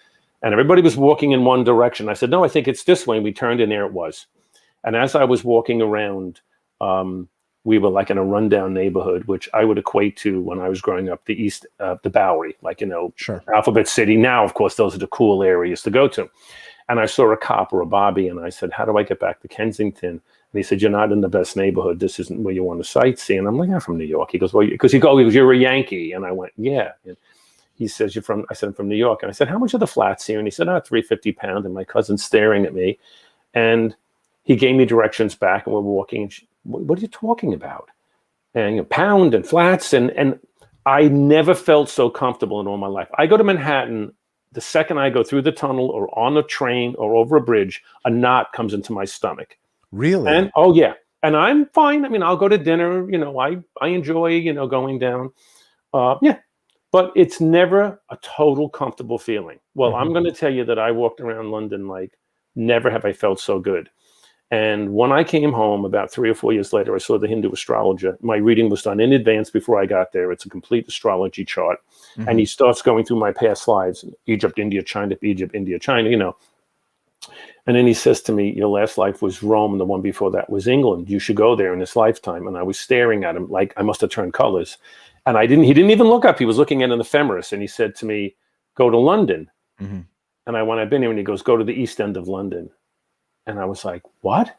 Speaker 3: and everybody was walking in one direction. I said, "No, I think it's this way." And we turned, and there it was. And as I was walking around, we were like in a rundown neighborhood, which I would equate to when I was growing up, the East, the Bowery, like,
Speaker 2: sure.
Speaker 3: Alphabet City. Now, of course, those are the cool areas to go to. And I saw a cop or a Bobby, and I said, "How do I get back to Kensington?" And he said, "You're not in the best neighborhood. This isn't where you want to sightsee." And I'm like, "I'm from New York." He goes, "Well," because he goes, "You're a Yankee." And I went, "Yeah." And he says, "You're from," I said, "I'm from New York." And I said, "How much are the flats here?" And he said, $350 a pound. And my cousin's staring at me. And he gave me directions back, and we're walking. And "What are you talking about?" And pound and flats. And I never felt so comfortable in all my life. I go to Manhattan, the second I go through the tunnel or on a train or over a bridge, a knot comes into my stomach.
Speaker 2: Really?
Speaker 3: And oh yeah. And I'm fine. I mean, I'll go to dinner, I enjoy, going down. Yeah. But it's never a total comfortable feeling. Well, I'm going to tell you that I walked around London like never have I felt so good. And when I came home about 3 or 4 years later, I saw the Hindu astrologer. My reading was done in advance before I got there. It's a complete astrology chart. And he starts going through my past lives, Egypt, India, China, Egypt, India, China, And then he says to me, "Your last life was Rome, and the one before that was England. You should go there in this lifetime." And I was staring at him like I must have turned colors. And he didn't even look up. He was looking at an ephemeris, and he said to me, "Go to London."
Speaker 2: Mm-hmm.
Speaker 3: And I went, "I've been here," and he goes, "Go to the East End of London." And I was like, "What?"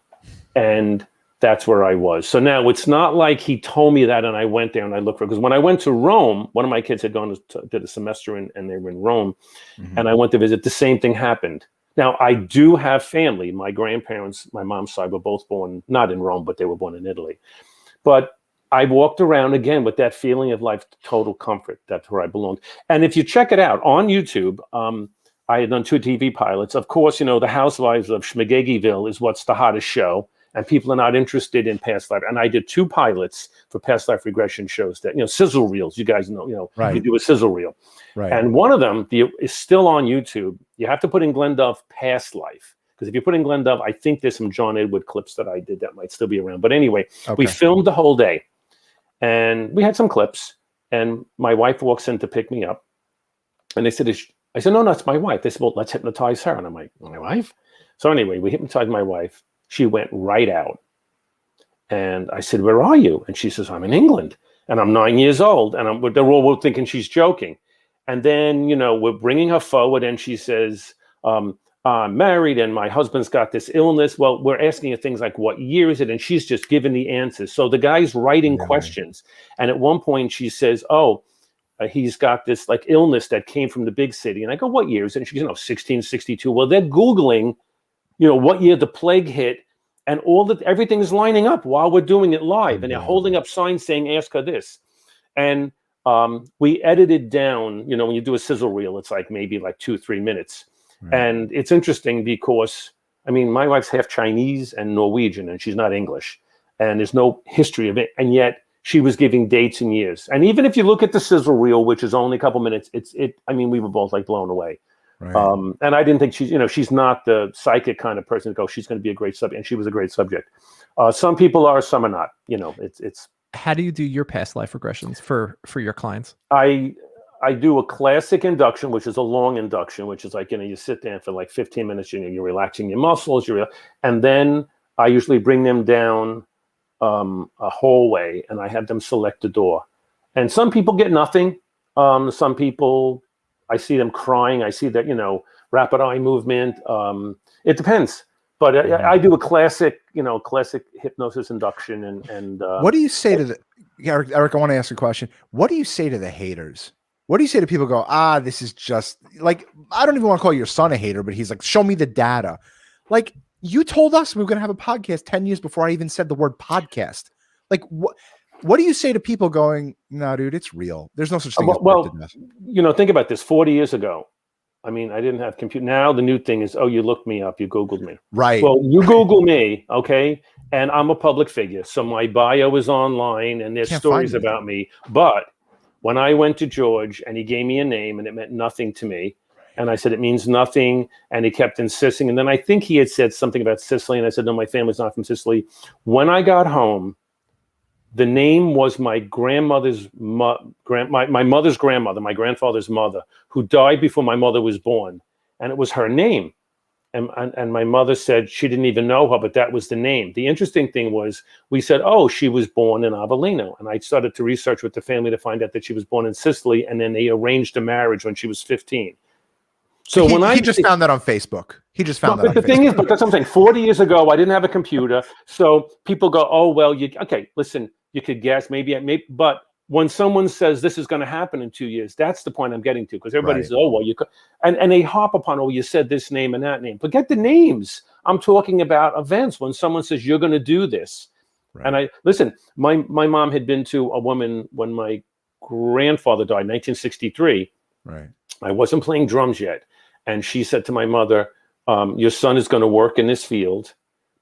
Speaker 3: And that's where I was. So now it's not like he told me that and I went there and I looked for it. Because when I went to Rome, one of my kids had did a semester and they were in Rome.
Speaker 2: Mm-hmm.
Speaker 3: And I went to visit. The same thing happened. Now, I do have family. My grandparents, my mom's side, were both born, not in Rome, but they were born in Italy. But I walked around again with that feeling of life, total comfort. That's where I belonged. And if you check it out on YouTube, I had done 2 TV pilots. Of course, the Housewives of Schmagegyville is what's the hottest show. And people are not interested in past life. And I did 2 pilots for past life regression shows that, sizzle reels. You guys know,
Speaker 2: right.
Speaker 3: You do a sizzle reel.
Speaker 2: Right.
Speaker 3: And one of them is still on YouTube. You have to put in Glenn Dove past life. Because if you put in Glenn Dove, I think there's some John Edward clips that I did that might still be around. But anyway, we filmed the whole day. And we had some clips. And my wife walks in to pick me up. And they said, I said, no, that's my wife. They said, well, let's hypnotize her. And I'm like, my wife? So anyway, we hypnotized my wife. She went right out. And I said, where are you? And she says, I'm in England. And I'm 9 years old. And they're all thinking she's joking. And then, we're bringing her forward. And she says, I'm married and my husband's got this illness. Well, we're asking her things like, what year is it? And she's just giving the answers. So the guy's writing questions. And at one point she says, he's got this like illness that came from the big city. And I go, what year is it? And she goes, 1662. Well, they're Googling, what year the plague hit, and everything is lining up while we're doing it live. And they're holding up signs saying, ask her this. And we edited down, when you do a sizzle reel, it's like maybe like 2-3 minutes. Right. And it's interesting because, my wife's half Chinese and Norwegian, and she's not English. And there's no history of it. And yet she was giving dates and years. And even if you look at the sizzle reel, which is only a couple minutes, we were both like blown away. Right. And I didn't think she's not the psychic kind of person to go, she's going to be a great subject. And she was a great subject. Some people are, some are not, it's.
Speaker 1: How do you do your past life regressions for your clients?
Speaker 3: I do a classic induction, which is a long induction, which is like, you sit there for like 15 minutes, you're relaxing your muscles, and then I usually bring them down a hallway and I have them select a door. And some people get nothing. Some people, I see them crying. I see that, rapid eye movement. It depends. But I do a classic hypnosis induction. And
Speaker 2: what do you say to Eric, I want to ask a question. What do you say to the haters? What do you say to people who go, this is just like, I don't even want to call your son a hater, but he's like, show me the data. Like, you told us we were going to have a podcast 10 years before I even said the word podcast. Like, what do you say to people going, no, dude, it's real. There's no such thing as
Speaker 3: well, think about this. 40 years ago, I didn't have computer. Now the new thing is, you looked me up, you Googled me.
Speaker 2: Right.
Speaker 3: Well, you Google me, okay? And I'm a public figure. So my bio is online and there's stories about me. But when I went to George and he gave me a name and it meant nothing to me, and I said, it means nothing. And he kept insisting. And then I think he had said something about Sicily. And I said, no, my family's not from Sicily. When I got home, the name was my grandmother's, my mother's grandmother, my grandfather's mother, who died before my mother was born. And it was her name. And my mother said she didn't even know her, but that was the name. The interesting thing was we said, she was born in Avellino. And I started to research with the family to find out that she was born in Sicily. And then they arranged a marriage when she was 15. So
Speaker 2: he just found that on Facebook. He just found that on Facebook.
Speaker 3: But the thing is, that's something 40 years ago, I didn't have a computer. So people go, listen, you could guess, maybe, but when someone says this is going to happen in 2 years, that's the point I'm getting to, because everybody says, you could, and they hop upon, you said this name and that name. Forget the names. I'm talking about events. When someone says you're going to do this. Right. And listen, my mom had been to a woman when my grandfather died in 1963. Right. I wasn't playing drums yet. And she said to my mother, your son is going to work in this field,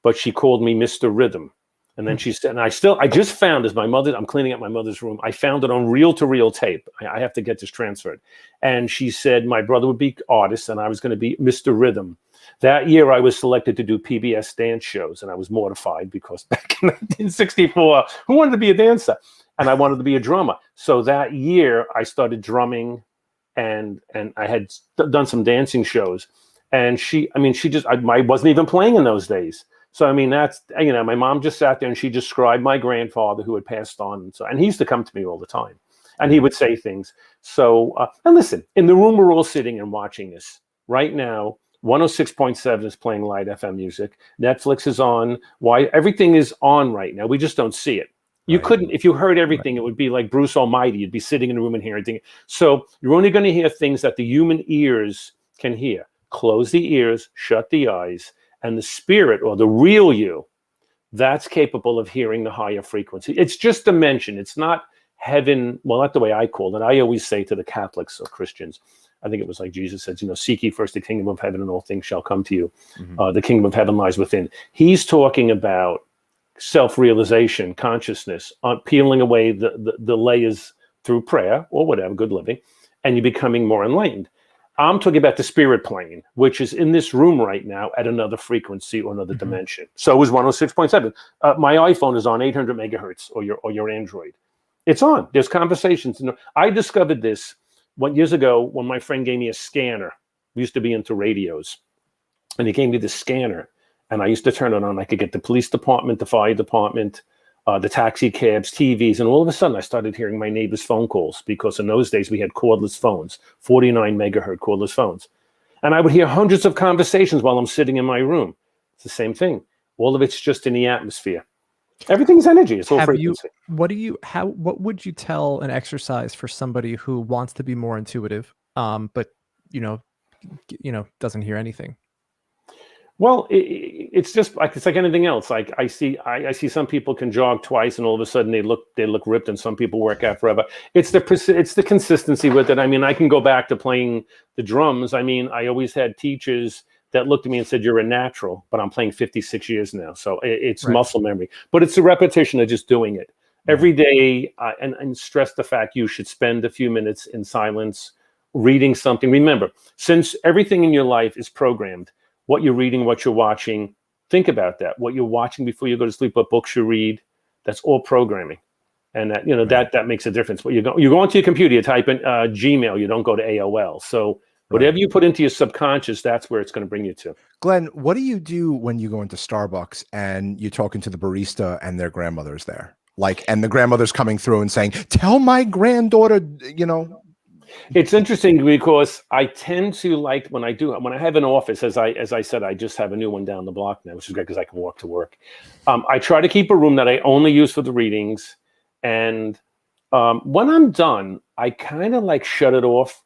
Speaker 3: but she called me Mr. Rhythm. And then she said, and I just found I'm cleaning up my mother's room. I found it on reel-to-reel tape. I have to get this transferred. And she said, my brother would be artist and I was going to be Mr. Rhythm. That year I was selected to do PBS dance shows. And I was mortified because back in 1964, who wanted to be a dancer? And I wanted to be a drummer. So that year I started drumming and I had done some dancing shows. And I wasn't even playing in those days. So, that's, my mom just sat there and she described my grandfather who had passed on. And he used to come to me all the time. And he would say things. So, and listen, in the room, we're all sitting and watching this right now. 106.7 is playing light FM music. Netflix is on. Why? Everything is on right now. We just don't see it. You couldn't, if you heard everything, it would be like Bruce Almighty. You'd be sitting in a room and hearing things. So you're only going to hear things that the human ears can hear. Close the ears, shut the eyes, and the spirit, or the real you, that's capable of hearing the higher frequency. It's just dimension. It's not heaven. Well, not the way I call it. I always say to the Catholics or Christians, I think it was like Jesus said, seek ye first the kingdom of heaven and all things shall come to you. The kingdom of heaven lies within. He's talking about self-realization, consciousness, peeling away the layers through prayer or whatever, good living, and you're becoming more enlightened. I'm talking about the spirit plane, which is in this room right now at another frequency or another dimension. So it was 106.7. My iPhone is on 800 megahertz, or your Android. It's on. There's conversations. I discovered this years ago when my friend gave me a scanner. We used to be into radios, and he gave me the scanner, and I used to turn it on. I could get the police department, the fire department, the taxi cabs, TVs, and all of a sudden I started hearing my neighbor's phone calls, because in those days we had cordless phones, 49 megahertz cordless phones. And I would hear hundreds of conversations while I'm sitting in my room. It's the same thing. All of it's just in the atmosphere. Everything's energy. It's all frequency.
Speaker 1: What would you tell an exercise for somebody who wants to be more intuitive, but doesn't hear anything?
Speaker 3: Well, it's just like, it's like anything else. Like I see some people can jog twice and all of a sudden they look ripped, and some people work out forever. It's the consistency with it. I mean, I can go back to playing the drums. I mean, I always had teachers that looked at me and said, "You're a natural," but I'm playing 56 years now. So it's muscle memory, but it's the repetition of just doing it every day, and stress the fact you should spend a few minutes in silence, reading something. Remember, since everything in your life is programmed, what you're reading, what you're watching, think about that. What you're watching before you go to sleep, what books you read, that's all programming. And that, that makes a difference. But you go onto your computer, you type in Gmail, you don't go to AOL. So whatever you put into your subconscious, that's where it's going to bring you to.
Speaker 2: Glenn, what do you do when you go into Starbucks and you're talking to the barista and their grandmother's there? And the grandmother's coming through and saying, "Tell my granddaughter,
Speaker 3: It's interesting because I tend to like when I have an office, as I said, I just have a new one down the block now, which is great because I can walk to work. I try to keep a room that I only use for the readings. And when I'm done, I kind of shut it off.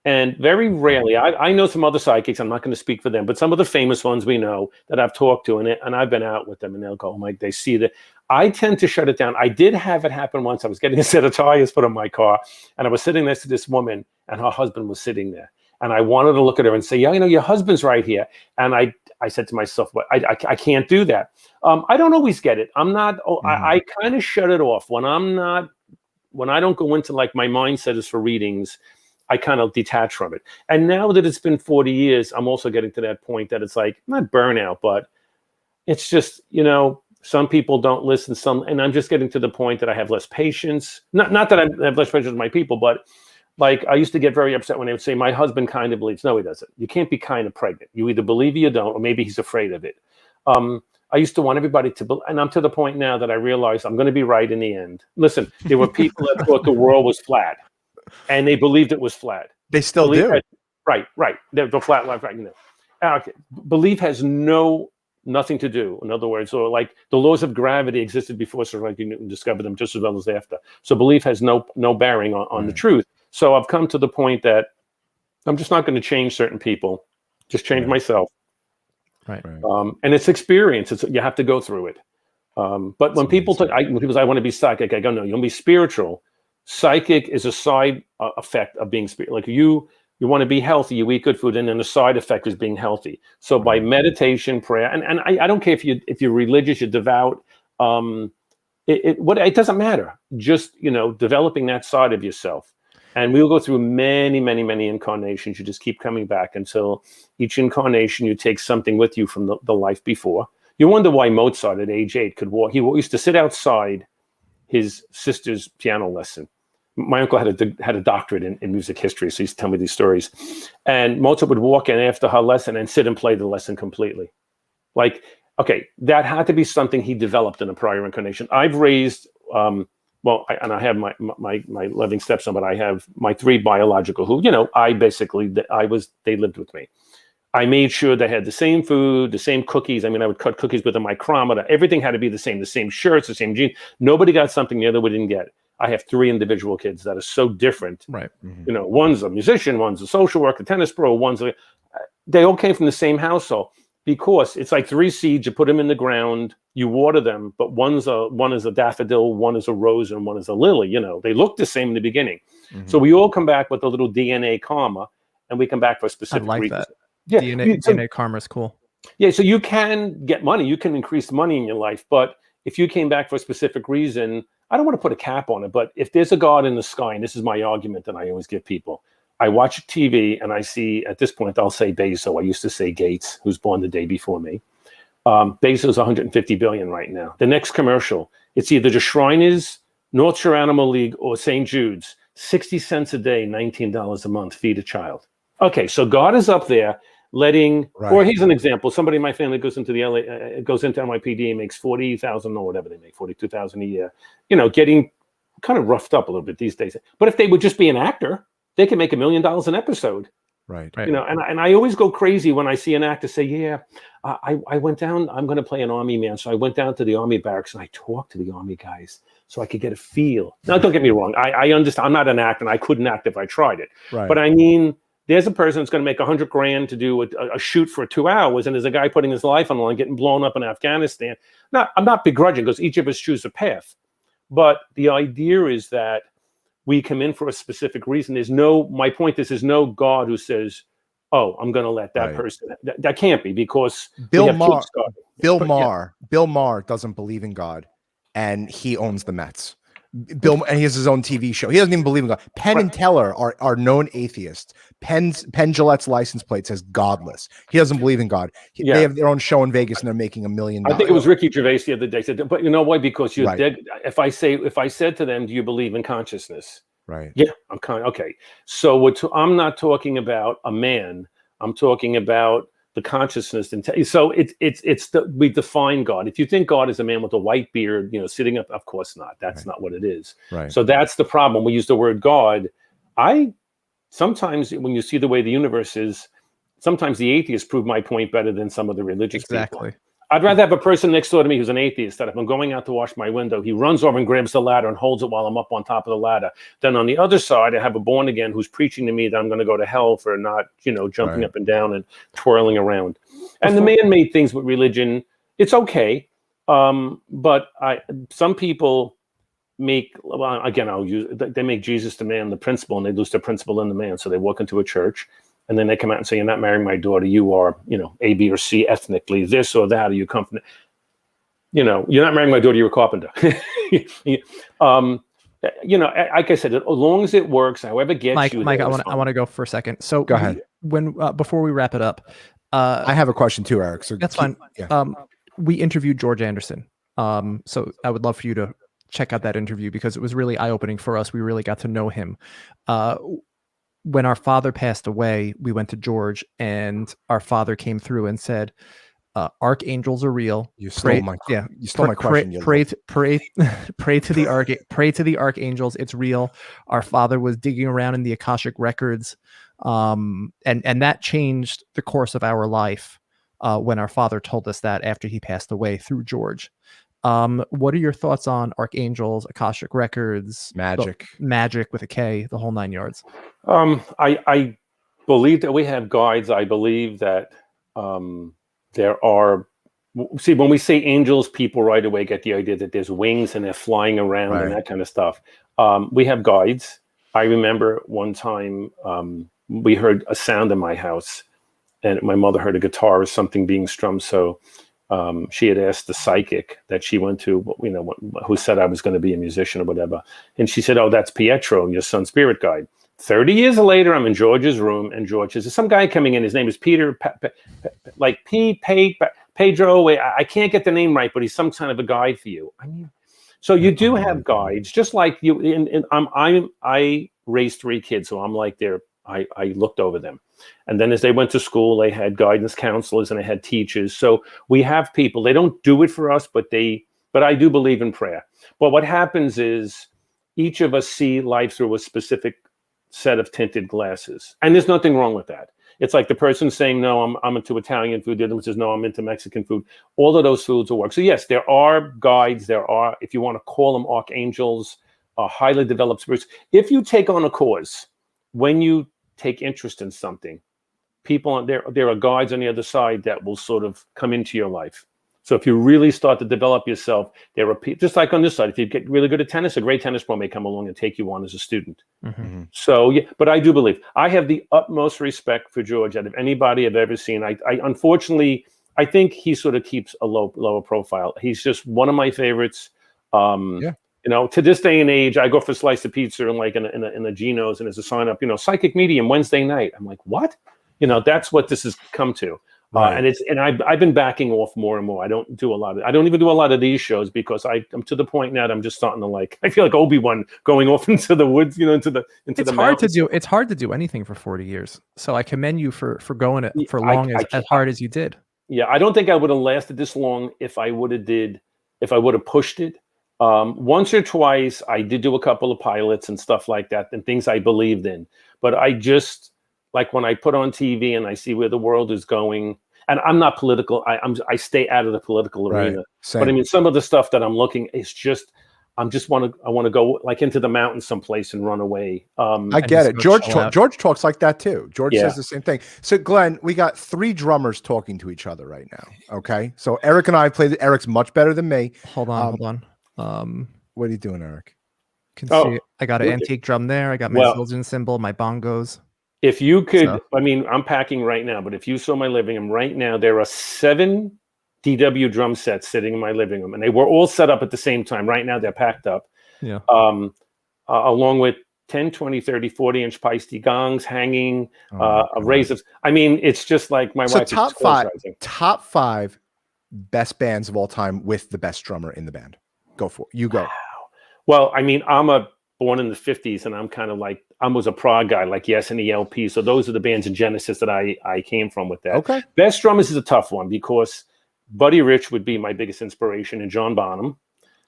Speaker 3: And very rarely, I know some other psychics, I'm not going to speak for them, but some of the famous ones we know that I've talked to, and I've been out with them, and they'll go, they see that. I tend to shut it down. I did have it happen once. I was getting a set of tires put on my car, and I was sitting next to this woman, and her husband was sitting there. And I wanted to look at her and say, "Yeah, your husband's right here." And I said to myself, "Well, I can't do that." I don't always get it. I'm not. I kind of shut it off when I don't go into my mindset is for readings. I kind of detach from it. And now that it's been 40 years, I'm also getting to that point that it's not burnout, but it's just, some people don't listen. And I'm just getting to the point that I have less patience. Not that I have less patience with my people, but I used to get very upset when they would say, "My husband kind of believes." No, he doesn't. You can't be kind of pregnant. You either believe it or you don't, or maybe he's afraid of it. I used to want everybody to, and I'm to the point now that I realize I'm going to be right in the end. Listen, there were people that thought the world was flat, and they believed it was flat.
Speaker 2: They still do.
Speaker 3: Right. The flat life, right? Okay. Belief has nothing to do. In other words, or the laws of gravity existed before Sir Isaac Newton discovered them just as well as after. So belief has no bearing on the truth. So I've come to the point that I'm just not going to change certain people, just change myself.
Speaker 1: Right.
Speaker 3: And it's experience. You have to go through it. But when people say, I want to be psychic, I go, no, you want to be spiritual. Psychic is a side effect of being spiritual. You want to be healthy, you eat good food, and then the side effect is being healthy. So by meditation, prayer, and I don't care if you're religious, you're devout, it doesn't matter. Just developing that side of yourself. And we'll go through many, many, many incarnations. You just keep coming back until each incarnation you take something with you from the life before. You wonder why Mozart at age 8 could walk. He used to sit outside his sister's piano lesson. My uncle had a doctorate in music history, so he used to tell me these stories. And Mozart would walk in after her lesson and sit and play the lesson completely. Okay, that had to be something he developed in a prior incarnation. I've raised well, I have my loving stepson, but I have my 3 biological who, they lived with me. I made sure they had the same food, the same cookies. I mean, I would cut cookies with a micrometer. Everything had to be the same shirts, the same jeans. Nobody got something the other one didn't get. I have 3 individual kids that are so different.
Speaker 1: Right.
Speaker 3: Mm-hmm. One's a musician, one's a social worker, tennis pro, they all came from the same household, because it's like 3 seeds. You put them in the ground, you water them, but one is a daffodil, one is a rose, and one is a lily. They look the same in the beginning. Mm-hmm. So we all come back with a little DNA karma, and we come back for a specific reason.
Speaker 1: That. Yeah, DNA karma is cool.
Speaker 3: Yeah, so you can get money, you can increase money in your life, but if you came back for a specific reason, I don't want to put a cap on it, but if there's a God in the sky, and this is my argument that I always give people, I watch TV and I see, at this point, I'll say Bezos. I used to say Gates, who's born the day before me. Bezos 150 billion right now. The next commercial, it's either the Shriners, North Shore Animal League, or St. Jude's. 60 cents a day, $19 a month, feed a child. Okay, so God is up there letting, right. Or here's an example. Somebody in my family goes into NYPD and makes 40,000 or whatever they make, 42,000 a year. Getting kind of roughed up a little bit these days. But if they would just be an actor, they can make $1 million an episode.
Speaker 2: Right.
Speaker 3: And I always go crazy when I see an actor say, yeah, I went down, I'm going to play an Army man. So I went down to the Army barracks and I talked to the Army guys so I could get a feel. Now, don't get me wrong. I understand. I'm not an actor and I couldn't act if I tried it. Right. But I mean, there's a person that's going to make $100,000 to do a shoot for 2 hours, and there's a guy putting his life on the line, getting blown up in Afghanistan. Now, I'm not begrudging, because each of us choose a path. But the idea is that we come in for a specific reason. My point is, there's no God who says, oh, I'm going to let that person. That can't be, because
Speaker 2: Bill Maher doesn't believe in God, and he owns the Mets. And he has his own TV show. He doesn't even believe in God. Penn and Teller are known atheists. Penn Jillette's license plate says godless. He doesn't believe in God. They have their own show in Vegas, and they're making $1 million.
Speaker 3: I think it was Ricky Gervais the other day said, but you know why? Because you're dead. If I said to them, do you believe in consciousness?
Speaker 2: Right.
Speaker 3: Yeah, I'm okay. So I'm not talking about a man. I'm talking about the consciousness. So we define God. If you think God is a man with a white beard, sitting up, of course not. That's not what it is.
Speaker 2: Right.
Speaker 3: So that's the problem. We use the word God. Sometimes when you see the way the universe is, sometimes the atheists prove my point better than some of the religious people. I'd rather have a person next door to me who's an atheist, that if I'm going out to wash my window, he runs over and grabs the ladder and holds it while I'm up on top of the ladder. Then on the other side, I have a born again who's preaching to me that I'm going to go to hell for not, jumping up and down and twirling around. And the man-made things with religion, it's okay. But some people make, they make Jesus the man, the principle, and they lose the principle in the man. So they walk into a church, and then they come out and say, you're not marrying my daughter. You are, A, B, or C ethnically, this or that, or you come from, you're not marrying my daughter, you're a carpenter. Like I said, as long as it works, however it gets you.
Speaker 1: Mike, I want to go for a second. So
Speaker 2: go ahead.
Speaker 1: Before we wrap it up,
Speaker 2: I have a question too, Eric. So
Speaker 1: that's fine. Yeah. We interviewed George Anderson. So I would love for you to check out that interview, because it was really eye-opening for us. We really got to know him. When our father passed away, we went to George, and our father came through and said, "Archangels are real."
Speaker 2: You stole my question.
Speaker 1: Pray to the archangels. It's real. Our father was digging around in the Akashic records, and that changed the course of our life. When our father told us that after he passed away through George. What are your thoughts on archangels, Akashic records, magic with a K, the whole 9 yards?
Speaker 3: I believe that we have guides. I believe that there are. See, when we say angels, people right away get the idea that there's wings and they're flying around and that kind of stuff. We have guides. I remember one time we heard a sound in my house, and my mother heard a guitar or something being strummed. So she had asked the psychic that she went to, who said I was going to be a musician or whatever. And she said, "Oh, that's Pietro, your son's spirit guide." 30 years later, I'm in George's room, and George says, "There's some guy coming in. His name is Peter, Pedro. I can't get the name right, but he's some kind of a guide for you." I mean, so you do have guides, just like you. I raised 3 kids, so I'm like I looked over them. And then as they went to school, they had guidance counselors and they had teachers. So we have people, they don't do it for us, but I do believe in prayer. But what happens is each of us see life through a specific set of tinted glasses. And there's nothing wrong with that. It's like the person saying, no, I'm into Italian food. The other one says, no, I'm into Mexican food. All of those foods will work. So yes, there are guides. There are, if you want to call them archangels, highly developed spirits. If you take on a cause, when you take interest in something, there are guides on the other side that will sort of come into your life. So if you really start to develop yourself, there are people, just like on this side, if you get really good at tennis, a great tennis pro may come along and take you on as a student.
Speaker 1: Mm-hmm.
Speaker 3: So, yeah, but I do believe I have the utmost respect for George out of anybody I've ever seen. I unfortunately, I think he sort of keeps a lower profile. He's just one of my favorites. You know, to this day and age, I go for a slice of pizza and like in a Geno's, and there's a sign up, you know, psychic medium Wednesday night. I'm like, what? You know, that's what this has come to. Right. And I've been backing off more and more. I don't even do a lot of these shows because I'm to the point now that I'm just starting to like, I feel like Obi-Wan going off into the woods, you know, into the mountains.
Speaker 1: It's hard to do anything for 40 years. So I commend you for going it for long as hard as you did.
Speaker 3: Yeah, I don't think I would have lasted this long if I would have pushed it. Once or twice, I did do a couple of pilots and stuff like that and things I believed in. But I just, like when I put on TV and I see where the world is going, and I'm not political. I stay out of the political arena.
Speaker 2: Same.
Speaker 3: But I mean, some of the stuff that I'm looking is just, I want to go like into the mountains someplace and run away.
Speaker 2: I get it. George talks like that too. George says the same thing. So Glenn, we got 3 drummers talking to each other right now. Okay. So Eric and I played. Eric's much better than me.
Speaker 1: Hold on.
Speaker 2: What are you doing, Eric?
Speaker 1: Can see it. I got an antique drum there. I got my Zildjian cymbal, my bongos.
Speaker 3: If you could, I mean, I'm packing right now, but if you saw my living room right now, there are 7 DW drum sets sitting in my living room, and they were all set up at the same time. Right now, they're packed up. Yeah. Along with 10, 20, 30, 40-inch Paiste gongs hanging, arrays of, I mean, it's just like my wife.
Speaker 2: Top 5 best bands of all time with the best drummer in the band. Go for it. You go.
Speaker 3: Wow. Well, I mean, born in the 50s, and I'm kind of like, I was a prog guy, like Yes and ELP. So those are the bands in Genesis that I came from with that.
Speaker 2: Okay.
Speaker 3: Best drummers is a tough one because Buddy Rich would be my biggest inspiration, and John Bonham.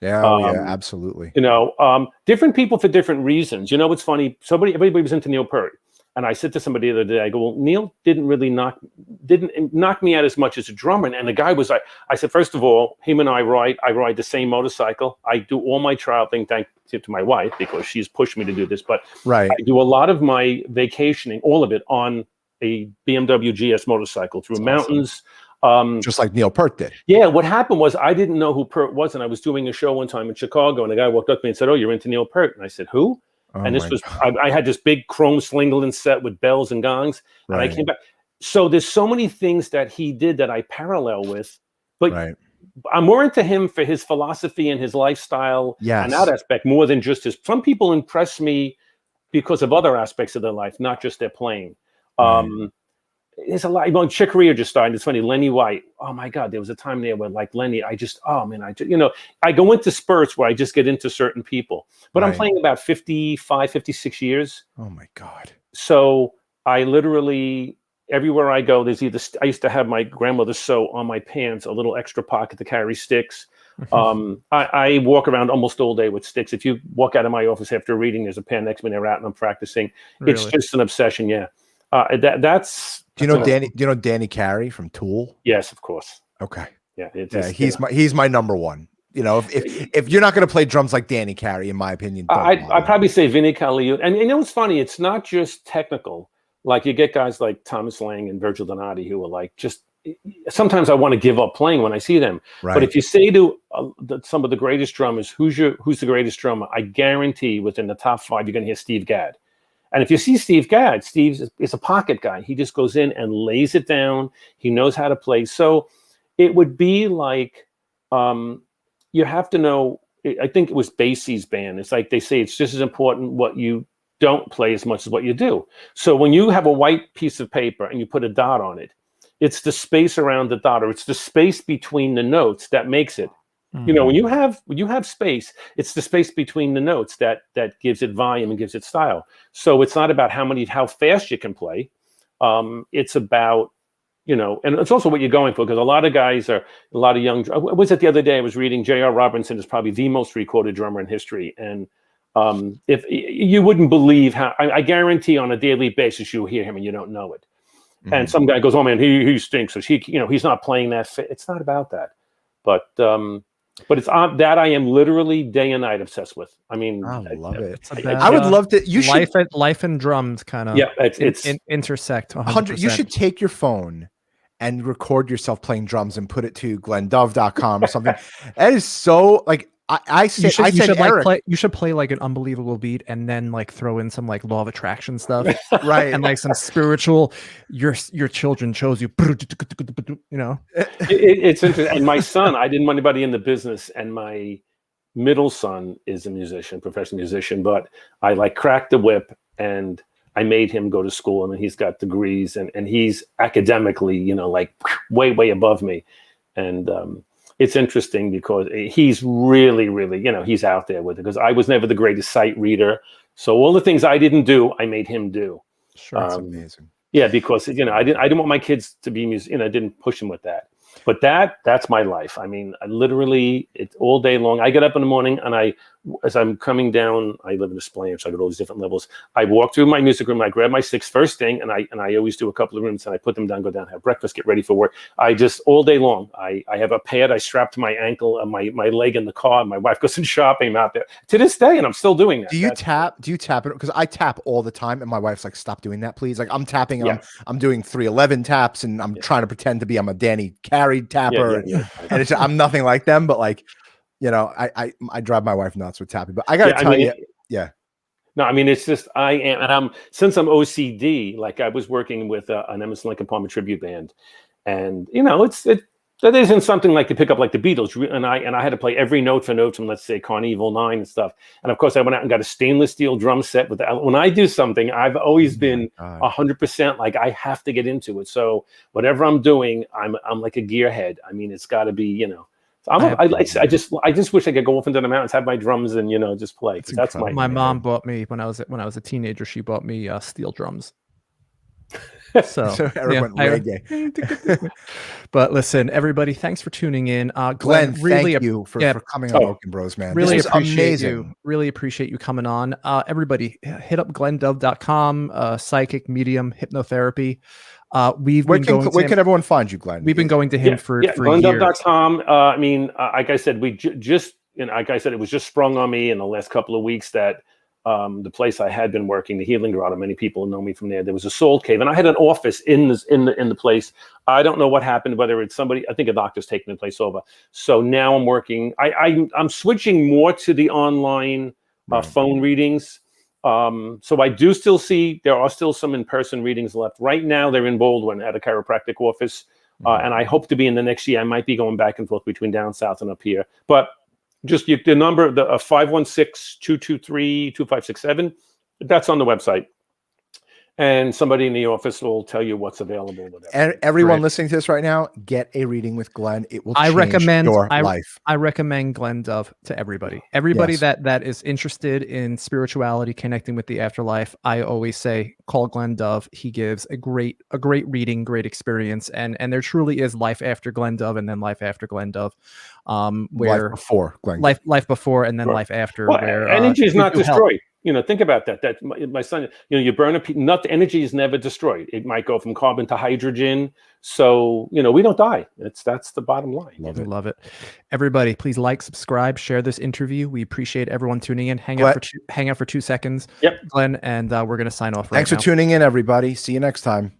Speaker 2: Yeah, absolutely.
Speaker 3: You know, different people for different reasons. You know, it's funny. Everybody was into Neil Peart. And I said to somebody the other day, I go, well, Neil didn't knock me out as much as a drummer. And the guy was like, I said, first of all, him and I ride the same motorcycle. I do all my traveling, thanks to my wife, because she's pushed me to do this. But I do a lot of my vacationing, all of it, on a BMW GS motorcycle through mountains.
Speaker 2: Just like Neil Peart did.
Speaker 3: Yeah, what happened was I didn't know who Peart was. And I was doing a show one time in Chicago, and the guy walked up to me and said, oh, you're into Neil Peart? And I said, who? And this was, I had this big chrome Slingerland set with bells and gongs, and I came back. So there's so many things that he did that I parallel with, but I'm more into him for his philosophy and his lifestyle and that aspect more than just his. Some people impress me because of other aspects of their life, not just their playing. There's a lot. Well, Chick Corea just started. It's funny. Lenny White. Oh my God, there was a time there where like Lenny, I go into spurts where I just get into certain people. But I'm playing about 55, 56 years.
Speaker 2: Oh my God. So
Speaker 3: I literally, everywhere I go, there's either, I used to have my grandmother sew on my pants a little extra pocket to carry sticks. I walk around almost all day with sticks. If you walk out of my office after reading, there's a pen next to me, they're out and I'm practicing. Really? It's just an obsession. Yeah. That's.
Speaker 2: Do you know Danny Carey from Tool?
Speaker 3: Yes, of course.
Speaker 2: Okay.
Speaker 3: Yeah.
Speaker 2: He's my number one. You know, if you're not going to play drums like Danny Carey, in my opinion,
Speaker 3: I'd probably say Vinnie Colaiuta. And you know what's funny? It's not just technical. Like you get guys like Thomas Lang and Virgil Donati who are like just. Sometimes I want to give up playing when I see them. Right. But if you say to some of the greatest drummers, who's the greatest drummer? I guarantee within the top 5, you're going to hear Steve Gadd. And if you see Steve Gadd, Steve is a pocket guy. He just goes in and lays it down. He knows how to play. So it would be like you have to know. I think it was Basie's band. It's like they say it's just as important what you don't play as much as what you do. So when you have a white piece of paper and you put a dot on it, it's the space around the dot, or it's the space between the notes that makes it. You know, when you have space, it's the space between the notes that gives it volume and gives it style. So it's not about how fast you can play. It's about, and it's also what you're going for, because a lot of young. Was it the other day? I was reading J.R. Robinson is probably the most recorded drummer in history, and If you wouldn't believe how, I guarantee on a daily basis you'll hear him and you don't know it. And some guy goes, "Oh man, he stinks." So he's not playing that fit. It's not about that, but it's on that I am literally day and night obsessed with. I mean,
Speaker 2: I love it.
Speaker 1: About,
Speaker 2: I would love to. You should.
Speaker 1: Life and drums kind of.
Speaker 3: Yeah, it's
Speaker 1: intersect.
Speaker 2: 100. You should take your phone and record yourself playing drums and put it to glendove.com or something. That is so like. I said Eric,
Speaker 1: you should play like an unbelievable beat and then like throw in some like law of attraction stuff,
Speaker 2: right?
Speaker 1: And like some spiritual. Your children chose you. You know,
Speaker 3: it's interesting. And my son, I didn't want anybody in the business, and my middle son is a musician, professional musician. But I like cracked the whip and I made him go to school, and then he's got degrees, and he's academically, like way above me, and. It's interesting because he's really, he's out there with it, because I was never the greatest sight reader. So all the things I didn't do, I made him do.
Speaker 2: Sure, that's amazing.
Speaker 3: Yeah, because I didn't want my kids to be music. I didn't push them with that. But that's my life. I mean, I literally, it's all day long. I get up in the morning and as I'm coming down, I live in Astoria, so I got all these different levels. I walk through my music room, I grab my sticks first thing, and I always do a couple of rooms, and I put them down, go down, have breakfast, get ready for work. I just, all day long, I have a pad I strap to my ankle and my leg in the car, and my wife goes in shopping. I'm out there to this day, and I'm still doing that.
Speaker 2: Do you tap it? Because I tap all the time, and my wife's like, "Stop doing that, please." Like I'm tapping, and I'm doing 311 taps, and I'm trying to pretend to be I'm a Danny Carey tapper, and I'm nothing like them, but like, I drive my wife nuts with tapping. But I gotta tell you,
Speaker 3: No, I mean, it's just I am, and since I'm OCD, like I was working with an Emerson Lake and Palmer tribute band, and that isn't something like to pick up like the Beatles, and I had to play every note for note from, let's say, Carnival 9 and stuff. And of course, I went out and got a stainless steel drum set with when I do something, I've always been 100% like I have to get into it. So whatever I'm doing, I'm like a gearhead. I mean, it's got to be, I just wish I could go off into the mountains, have my drums, and just play. That's
Speaker 1: my mom bought me when I was a teenager. She bought me steel drums. So
Speaker 2: Eric went reggae.
Speaker 1: But listen, everybody, thanks for tuning in.
Speaker 2: Glenn, really thank you for coming on Okon Bros, man.
Speaker 1: Really appreciate
Speaker 2: amazing.
Speaker 1: You. Really appreciate you coming on. Everybody, hit up glendove.com, psychic, medium, hypnotherapy. Where can everyone find you, Glenn? We've been going to him for
Speaker 3: glendove.com. I mean, like I said, we just like I said, it was just sprung on me in the last couple of weeks that the place I had been working, the Healing Grotto, many people know me from there. There was a soul cave, and I had an office in the place. I don't know what happened, whether it's somebody. I think a doctor's taking the place over. So now I'm working. I'm switching more to the online phone readings. So I do still see there are still some in-person readings left. Right now, they're in Baldwin at a chiropractic office, and I hope to be in the next year. I might be going back and forth between down south and up here, but. Just the number, the 516-223-2567. That's on the website. And somebody in the office will tell you what's available. Whatever.
Speaker 2: And everyone listening to this right now, get a reading with Glenn. It will change your life.
Speaker 1: I recommend Glenn Dove to everybody. Everybody that is interested in spirituality, connecting with the afterlife. I always say, call Glenn Dove. He gives a great reading, great experience. And there truly is life after Glenn Dove and then life after Glenn Dove. Where
Speaker 2: life before Glenn.
Speaker 1: Life before and then life after.
Speaker 3: Well,
Speaker 1: where
Speaker 3: energy is not destroyed. Think about that. That my son, you burn energy is never destroyed. It might go from carbon to hydrogen. So, we don't die. That's the bottom line.
Speaker 1: Love it. Everybody, please like, subscribe, share this interview. We appreciate everyone tuning in. Hang out for 2 seconds.
Speaker 3: Yep.
Speaker 1: Glenn, and we're going to sign off right now.
Speaker 2: Thanks for tuning in, everybody. See you next time.